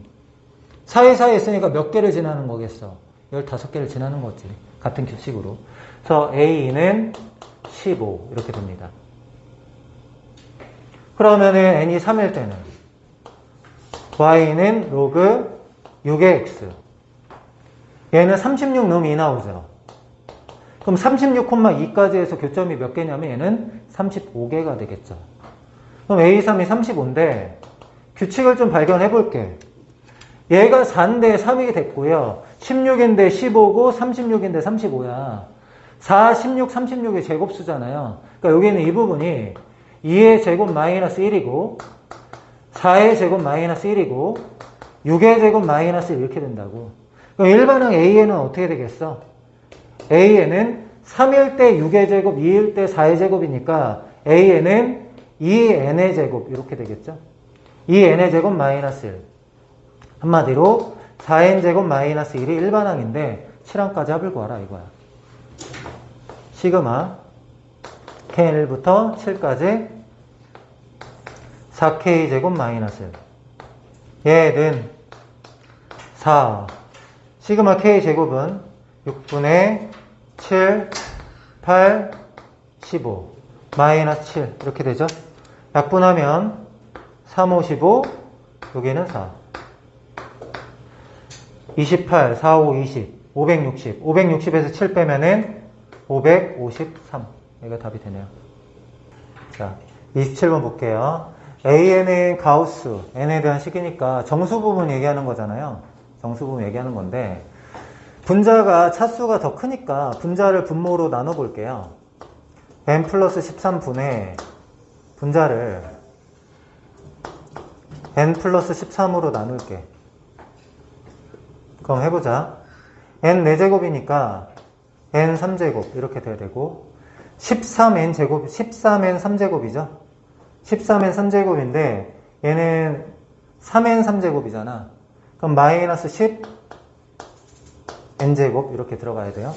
[SPEAKER 1] 사이사이에 있으니까 몇 개를 지나는 거겠어? 15개를 지나는 거지. 같은 규칙으로. 그래서 A는 15 이렇게 됩니다. 그러면은 n이 3일 때는 y는 로그 6의 x. 얘는 36 넣으면 2 나오죠. 그럼 36,2까지 해서 교점이 몇 개냐면 얘는 35개가 되겠죠. 그럼 A3이 35인데 규칙을 좀 발견해 볼게. 얘가 4인데 3이 됐고요. 16인데 15고 36인데 35야. 4, 16, 36의 제곱수잖아요. 그러니까 여기는 이 부분이 2의 제곱 마이너스 1이고 4의 제곱 마이너스 1이고 6의 제곱 마이너스 1 이렇게 된다고. 그럼 일반항 A에는 어떻게 되겠어? A에는 3일 때 6의 제곱, 2일 때 4의 제곱이니까 A에는 2n의 제곱 이렇게 되겠죠? 2n의 제곱 마이너스 1. 한마디로 4n 제곱 마이너스 1이 일반항인데 7항까지 합을 구하라 이거야. 시그마 K1부터 7까지 4K 제곱 마이너스 1. 얘는 4. 시그마 K 제곱은 6분의 7, 8, 15. 마이너스 7. 이렇게 되죠? 약분하면 3, 5, 15. 여기는 4. 28, 4, 5, 20. 560. 560에서 7 빼면은 553. 여기가 답이 되네요. 자, 27번 볼게요. AN은 가우스, N에 대한 식이니까 정수 부분 얘기하는 거잖아요. 정수 부분 얘기하는 건데 분자가 차수가 더 크니까 분자를 분모로 나눠 볼게요. n 플러스 13분의 분자를 n 플러스 13으로 나눌게. 그럼 해보자. n 4제곱이니까 n 3제곱 이렇게 돼야 되고 13n 제곱, 13n 3제곱이죠. 13n 3제곱인데 얘는 3n 3제곱이잖아. 그럼 마이너스 10 n제곱 이렇게 들어가야 돼요.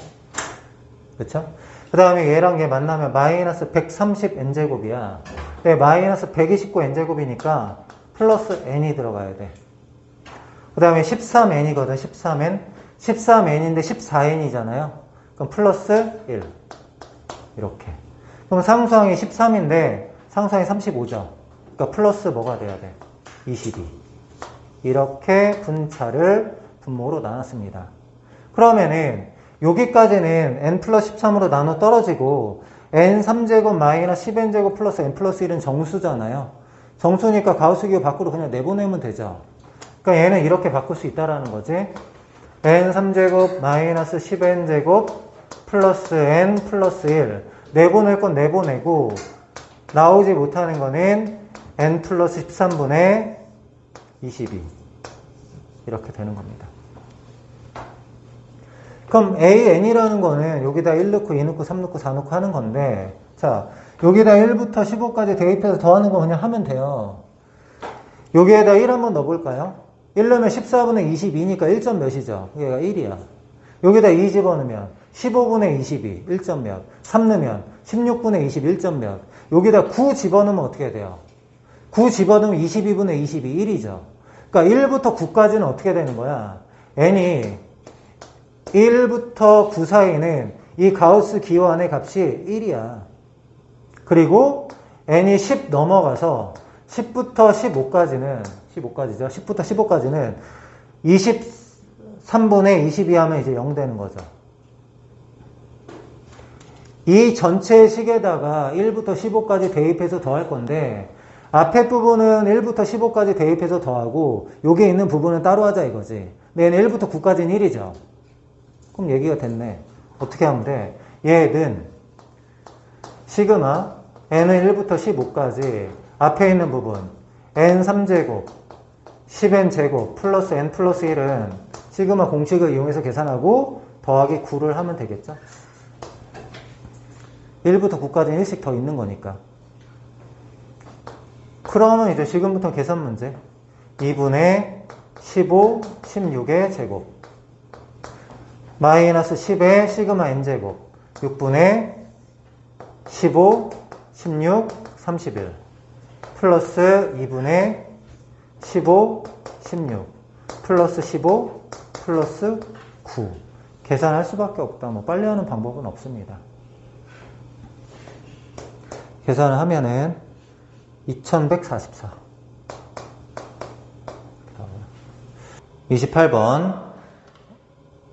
[SPEAKER 1] 그렇죠? 그 다음에 얘랑 얘 만나면 마이너스 130 n제곱이야. 근데 마이너스 129 n제곱이니까 플러스 n이 들어가야 돼. 그 다음에 13n이거든. 13n. 13n인데 14n이잖아요. 그럼 플러스 1. 이렇게. 그럼 상수항이 13인데 상수항이 35죠. 그러니까 플러스 뭐가 돼야 돼? 22. 이렇게 분차를 분모로 나눴습니다. 그러면은 여기까지는 n 플러스 13으로 나눠 떨어지고 n 3제곱 마이너스 10n제곱 플러스 n 플러스 1은 정수잖아요. 정수니까 가우스 기호 밖으로 그냥 내보내면 되죠. 그러니까 얘는 이렇게 바꿀 수 있다라는 거지. n3제곱 마이너스 10n제곱 플러스 n 플러스 1. 내보낼 건 내보내고 나오지 못하는 거는 n 플러스 13분의 22 이렇게 되는 겁니다. 그럼 AN이라는 거는 여기다 1 넣고 2 넣고 3 넣고 4 넣고 하는 건데, 자, 여기다 1부터 15까지 대입해서 더하는 거 그냥 하면 돼요. 여기에다 1 한번 넣어볼까요? 1 넣으면 14분의 22니까 1점 몇이죠? 얘가 1이야. 여기다 2 집어넣으면 15분의 22, 1점 몇. 3 넣으면 16분의 20, 1점 몇. 여기다 9 집어넣으면 어떻게 돼요? 9 집어넣으면 22분의 22, 1이죠. 그러니까 1부터 9까지는 어떻게 되는 거야? n이 1부터 9 사이는 이 가우스 기호안의 값이 1이야. 그리고 n이 10 넘어가서 10부터 15까지는 15까지죠. 10부터 15까지는 23분의 22 하면 이제 0 되는 거죠. 이 전체 식에다가 1부터 15까지 대입해서 더할 건데, 앞에 부분은 1부터 15까지 대입해서 더하고 여기에 있는 부분은 따로 하자 이거지. 근데 얘는 1부터 9까지는 1이죠. 그럼 얘기가 됐네. 어떻게 하면 돼? 얘는 시그마 n은 1부터 15까지 앞에 있는 부분 n3제곱 10n제곱 플러스 n 플러스 1은 시그마 공식을 이용해서 계산하고 더하기 9를 하면 되겠죠? 1부터 9까지는 1씩 더 있는 거니까. 그러면 이제 지금부터 계산 문제. 2분의 15, 16의 제곱 마이너스 10의 시그마 n제곱 6분의 15, 16, 31 플러스 2분의 15, 16 플러스 15 플러스 9 계산할 수밖에 없다. 뭐 빨리 하는 방법은 없습니다. 계산을 하면은 2144 28번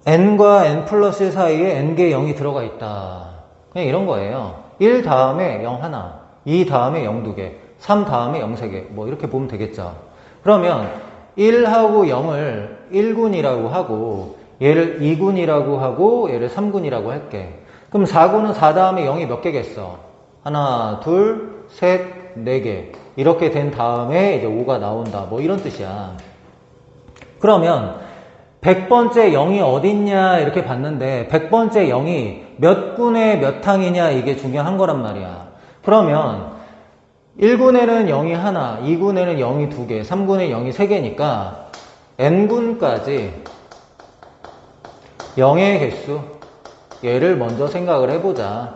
[SPEAKER 1] n과 n 플러스 1 사이에 n개 0이 들어가 있다. 그냥 이런 거예요. 1 다음에 0 하나, 2 다음에 0 2개, 3 다음에 0 3개 뭐 이렇게 보면 되겠죠. 그러면 1하고 0을 1군이라고 하고 얘를 2군이라고 하고 얘를 3군이라고 할게. 그럼 4군은 4 다음에 0이 몇 개겠어? 하나, 둘, 셋, 4개 이렇게 된 다음에 이제 5가 나온다. 뭐 이런 뜻이야. 그러면 100번째 0이 어딨냐 이렇게 봤는데 100번째 0이 몇 군의 몇 항이냐 이게 중요한 거란 말이야. 그러면 1군에는 0이 하나, 2군에는 0이 2개, 3군에 0이 3개니까 n군까지 0의 개수 얘를 먼저 생각을 해보자.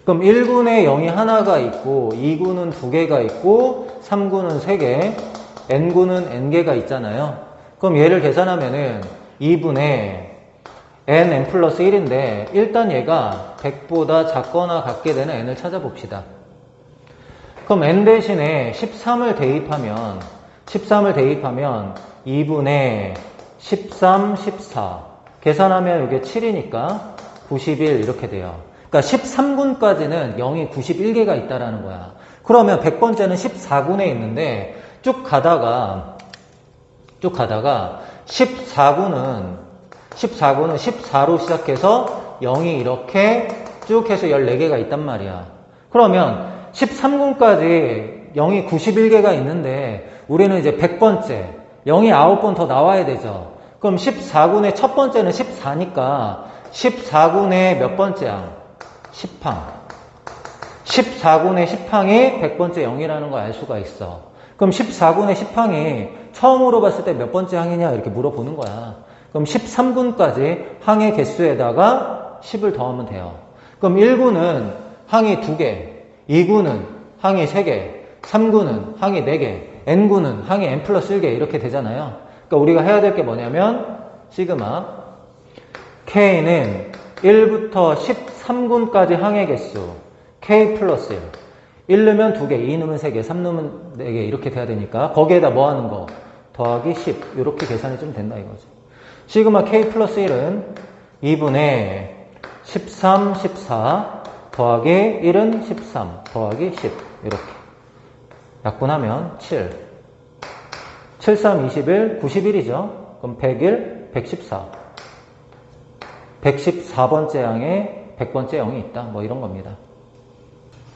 [SPEAKER 1] 그럼 1군에 0이 하나가 있고 2군은 2개가 있고 3군은 3개, n군은 n개가 있잖아요. 그럼 얘를 계산하면은 2분의 n 플러스 1인데 일단 얘가 100보다 작거나 같게 되는 n을 찾아봅시다. 그럼 n 대신에 13을 대입하면 2분의 13, 14 계산하면 이게 7이니까 91 이렇게 돼요. 그러니까 13군까지는 0이 91개가 있다라는 거야. 그러면 100번째는 14군에 있는데 쭉 가다가 14군은 14로 시작해서 0이 이렇게 쭉 해서 14개가 있단 말이야. 그러면 13군까지 0이 91개가 있는데 우리는 이제 100번째 0이 9번 더 나와야 되죠. 그럼 14군의 첫 번째는 14니까 14군의 몇 번째 항? 10항. 14군의 10항이 100번째 0이라는 걸 알 수가 있어. 그럼 14군의 10항이 처음으로 봤을 때 몇 번째 항이냐 이렇게 물어보는 거야. 그럼 13군까지 항의 개수에다가 10을 더하면 돼요. 그럼 1군은 항이 2개, 2군은 항이 3개, 3군은 항이 4개, n군은 항이 n 플러스 1개 이렇게 되잖아요. 그러니까 우리가 해야 될 게 뭐냐면 시그마 k는 1부터 13군까지 항의 개수 k 플러스 1 넣으면 2개, 2 넣으면 3개, 3 넣으면 4개 이렇게 돼야 되니까 거기에다 뭐 하는 거? 더하기 10 이렇게 계산이 좀 된다 이거죠. 시그마 k 플러스 1은 2분의 13, 14 더하기 1은 13 더하기 10 이렇게 약분하면 7 7, 3, 21, 91이죠. 그럼 101, 114. 114번째 항에 100번째 0이 있다. 뭐 이런 겁니다.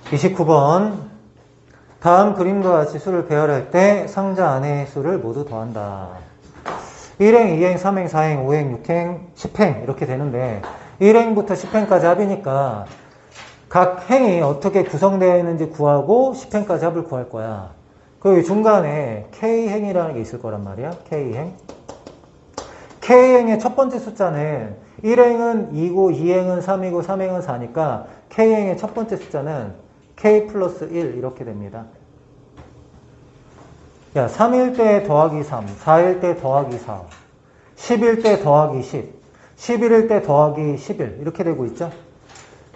[SPEAKER 1] 29번. 다음 그림과 같이 수를 배열할 때 상자 안의 수를 모두 더한다. 1행, 2행, 3행, 4행, 5행, 6행, 10행 이렇게 되는데 1행부터 10행까지 합이니까 각 행이 어떻게 구성되어 있는지 구하고 10행까지 합을 구할 거야. 그 중간에 K행이라는 게 있을 거란 말이야. K행. K행의 첫 번째 숫자는 1행은 2고 2행은 3이고 3행은 4니까 K행의 첫 번째 숫자는 K 플러스 1 이렇게 됩니다. 야, 3일 때 더하기 3, 4일 때 더하기 4, 10일 때 더하기 10, 11일 때 더하기 11 이렇게 되고 있죠.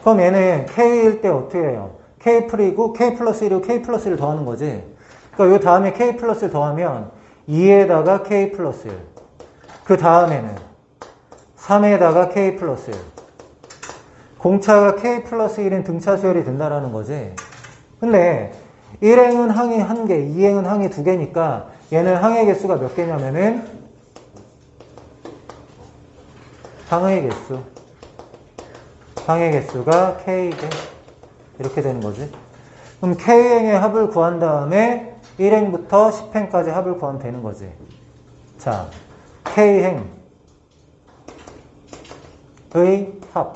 [SPEAKER 1] 그럼 얘는 K일 때 어떻게 해요? K 풀이고 K 플러스 1이고 K 플러스 1 더하는 거지. 그러니까 요 다음에 K 플러스 1 더하면 2에다가 K 플러스 1. 그 다음에는 3에다가 K 플러스 1. 공차가 K 플러스 1인 등차 수열이 된다라는 거지. 근데 1행은 항이 1개, 2행은 항이 2개니까 얘는 항의 개수가 몇 개냐면은 항의 개수가 K개 이렇게 되는 거지. 그럼 K행의 합을 구한 다음에 1행부터 10행까지 합을 구하면 되는 거지. 자, K행의 합.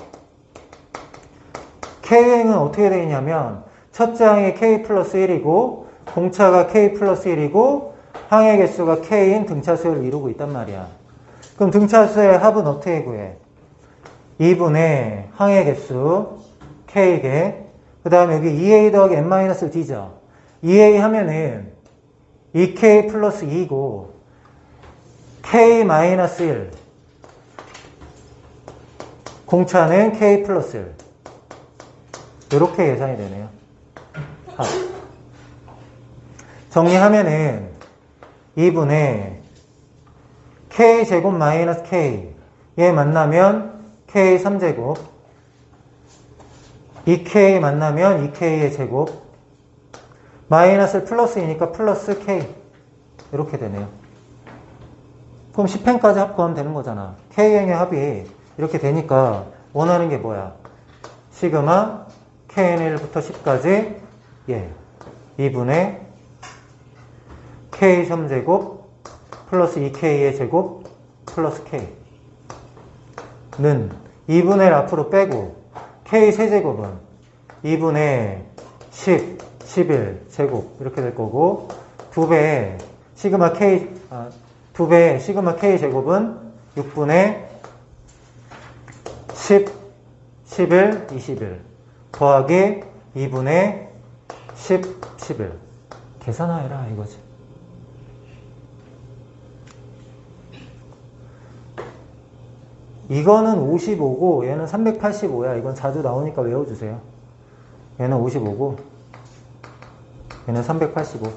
[SPEAKER 1] K행은 어떻게 되어 있냐면 첫째 항이 K 플러스 1이고 공차가 K 플러스 1이고 항의 개수가 K인 등차수를 이루고 있단 말이야. 그럼 등차수의 합은 어떻게 구해? 2분의 항의 개수 K개 그 다음에 여기 2A 더하기 N-D죠. 2A 하면은 2K 플러스 2고 K 마이너스 1 공차는 K 플러스 1 이렇게 계산이 되네요. 정리하면은 2분의 K제곱 마이너스 K 얘 만나면 K 3제곱 2K 만나면 2K의 제곱 마이너스 플러스이니까 플러스 K 이렇게 되네요. 그럼 10행까지 합 구하면 되는 거잖아. K행의 합이 이렇게 되니까 원하는 게 뭐야? 시그마 Kn1부터 10까지 2분의 K 3제곱 플러스 2K의 제곱 플러스 K는 2분의 1 앞으로 빼고 K 세제곱은 2분의 10, 11 제곱 이렇게 될 거고 2배의 시그마 K 제곱은 6분의 10, 11, 21 더하기 2분의 10, 11 계산하여라 이거지. 이거는 55고 얘는 385야. 이건 자주 나오니까 외워주세요. 얘는 55고 얘는 385.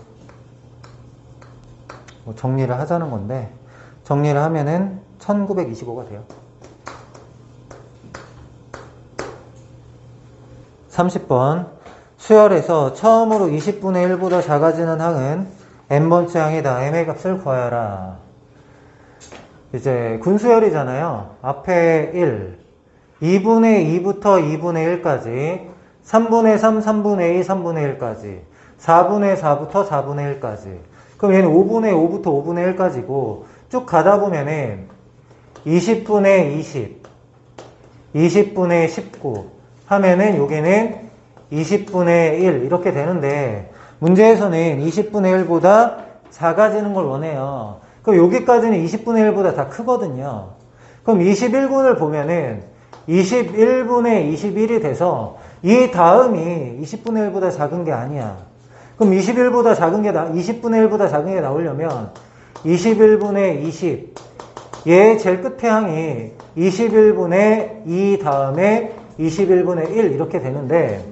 [SPEAKER 1] 뭐 정리를 하자는 건데 정리를 하면은 1925가 돼요. 30번 수열에서 처음으로 20분의 1보다 작아지는 항은 n번째 항이다. m의 값을 구하여라. 이제 군수열이잖아요. 앞에 1, 2분의 2부터 2분의 1까지, 3분의 3, 3분의 2, 3분의 1까지, 4분의 4부터 4분의 1까지. 그럼 얘는 5분의 5부터 5분의 1까지고 쭉 가다 보면은 20분의 20, 20분의 19 하면은 여기는 20분의 1 이렇게 되는데 문제에서는 20분의 1보다 작아지는 걸 원해요. 그럼 여기까지는 20분의 1보다 다 크거든요. 그럼 21분을 보면은 21분의 21이 돼서 이 다음이 20분의 1보다 작은 게 아니야. 그럼 20분의 1보다 작은 게 나오려면 21분의 20 얘 제일 끝에 항이 21분의 2 다음에 21분의 1 이렇게 되는데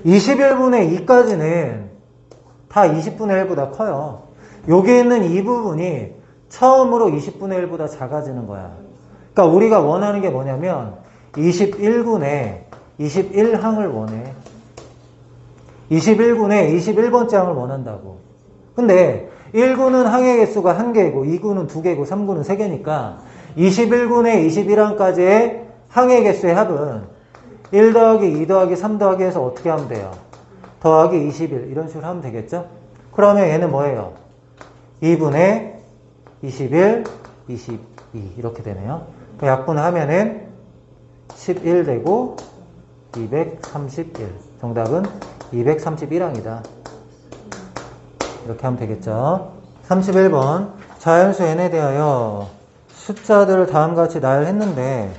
[SPEAKER 1] 21분의 2까지는 다 20분의 1보다 커요. 여기 있는 이 부분이 처음으로 20분의 1보다 작아지는 거야. 그러니까 우리가 원하는 게 뭐냐면 21분의 21항을 원해. 21분의 21번째 항을 원한다고. 근데 1구는 항의 개수가 1개고 2구는 2개고 3구는 3개니까 21군에 21항까지의 항의 개수의 합은 1 더하기 2 더하기 3 더하기 해서 어떻게 하면 돼요? 더하기 21 이런 식으로 하면 되겠죠? 그러면 얘는 뭐예요? 2분의 21, 22 이렇게 되네요. 약분을 하면은 11 되고 231. 정답은 231항이다. 이렇게 하면 되겠죠. 31번 자연수 n에 대하여 숫자들을 다음과 같이 나열했는데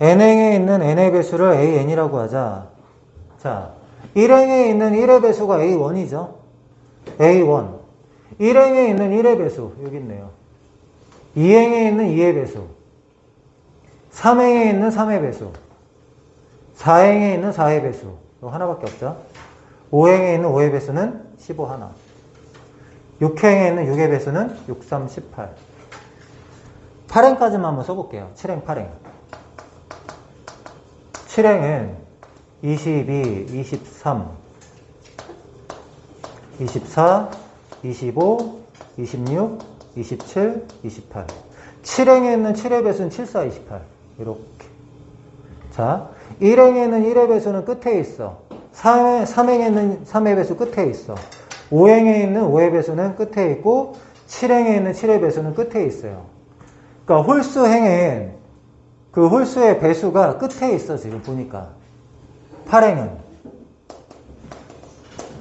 [SPEAKER 1] n행에 있는 n의 배수를 an이라고 하자. 자, 1행에 있는 1의 배수가 a1이죠. a1. 1행에 있는 1의 배수 여기 있네요. 2행에 있는 2의 배수, 3행에 있는 3의 배수, 4행에 있는 4의 배수 이거 하나밖에 없죠. 5행에 있는 5의 배수는 15 하나, 6행에 있는 6의 배수는 6, 3, 18. 8행까지만 한번 써볼게요. 7행, 8행. 7행은 22, 23, 24, 25, 26, 27, 28. 7행에 있는 7의 배수는 7, 4, 28. 이렇게. 자, 1행에 있는 1의 배수는 끝에 있어. 3행에 있는 3의 배수 끝에 있어. 5행에 있는 5의 배수는 끝에 있고 7행에 있는 7의 배수는 끝에 있어요. 그러니까 홀수행엔 그 홀수의 배수가 끝에 있어 지금 보니까. 8행은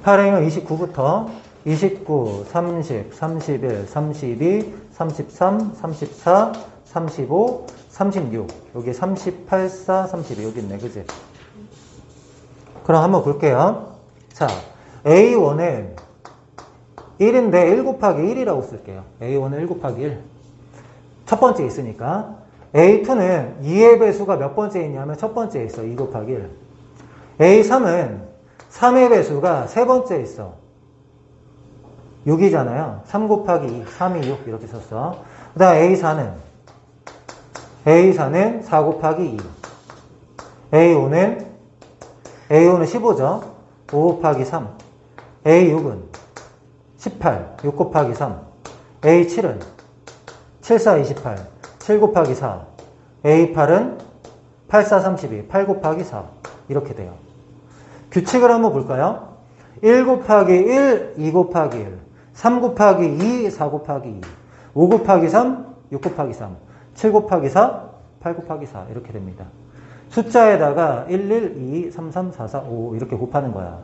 [SPEAKER 1] 29부터 29, 30, 31, 32, 33, 34, 35, 36 여기 38, 4, 32 여기 있네. 그치? 그럼 한번 볼게요. 자, A1은 1인데 1 곱하기 1이라고 쓸게요. A1은 1 곱하기 1. 첫 번째 있으니까. A2는 2의 배수가 몇 번째 있냐면 첫 번째 있어. 2 곱하기 1. A3은 3의 배수가 세 번째 있어. 6이잖아요. 3 곱하기 2, 3이 6 이렇게 썼어. 그 다음 A4는 4 곱하기 2. A5는 15죠. 5 곱하기 3. A6은 18, 6 곱하기 3. A7은 7, 4, 28, 7 곱하기 4. A8은 8, 4, 32, 8 곱하기 4. 이렇게 돼요. 규칙을 한번 볼까요? 1 곱하기 1, 2 곱하기 1. 3 곱하기 2, 4 곱하기 2. 5 곱하기 3, 6 곱하기 3. 7 곱하기 4, 8 곱하기 4. 이렇게 됩니다. 숫자에다가 1, 1, 2, 3, 3, 4, 4, 5 이렇게 곱하는 거야.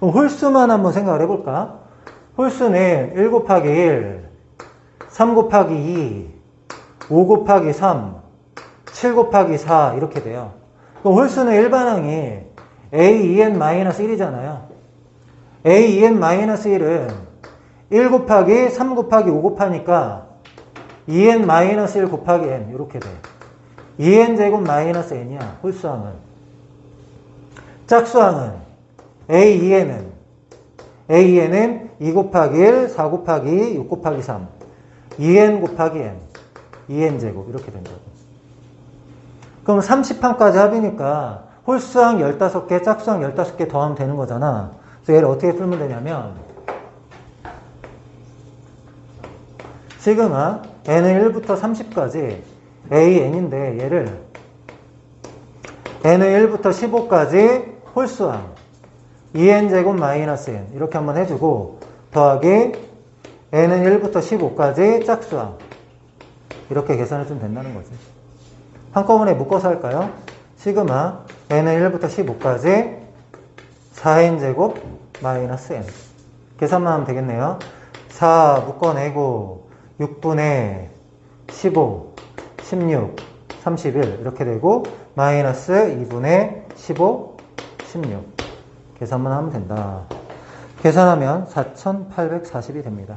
[SPEAKER 1] 그럼 홀수만 한번 생각을 해볼까? 홀수는 1 곱하기 1, 3 곱하기 2, 5 곱하기 3, 7 곱하기 4 이렇게 돼요. 그럼 홀수는 일반항이 A2n-1이잖아요. A2n-1은 1 곱하기 3 곱하기 5 곱하니까 2n-1 곱하기 n 이렇게 돼. 2n제곱 마이너스 n이야. 홀수항은. 짝수항은 A2n은 2 곱하기 1, 4 곱하기 2, 6 곱하기 3. 2n 곱하기 n. 2n제곱 이렇게 된다고. 그럼 30항까지 합이니까 홀수항 15개, 짝수항 15개 더하면 되는 거잖아. 그래서 얘를 어떻게 풀면 되냐면 시그마 n은 1부터 30까지 AN인데 얘를 n은 1부터 15까지 홀수항 2n제곱 마이너스 n 이렇게 한번 해주고 더하기 n은 1부터 15까지 짝수항 이렇게 계산해주면 된다는 거지. 한꺼번에 묶어서 할까요? 시그마 n은 1부터 15까지 4n제곱 마이너스 n 계산만 하면 되겠네요. 4 묶어내고 6분의 15 16 31 이렇게 되고 마이너스 2분의 15 16 계산만 하면 된다. 계산하면 4840이 됩니다.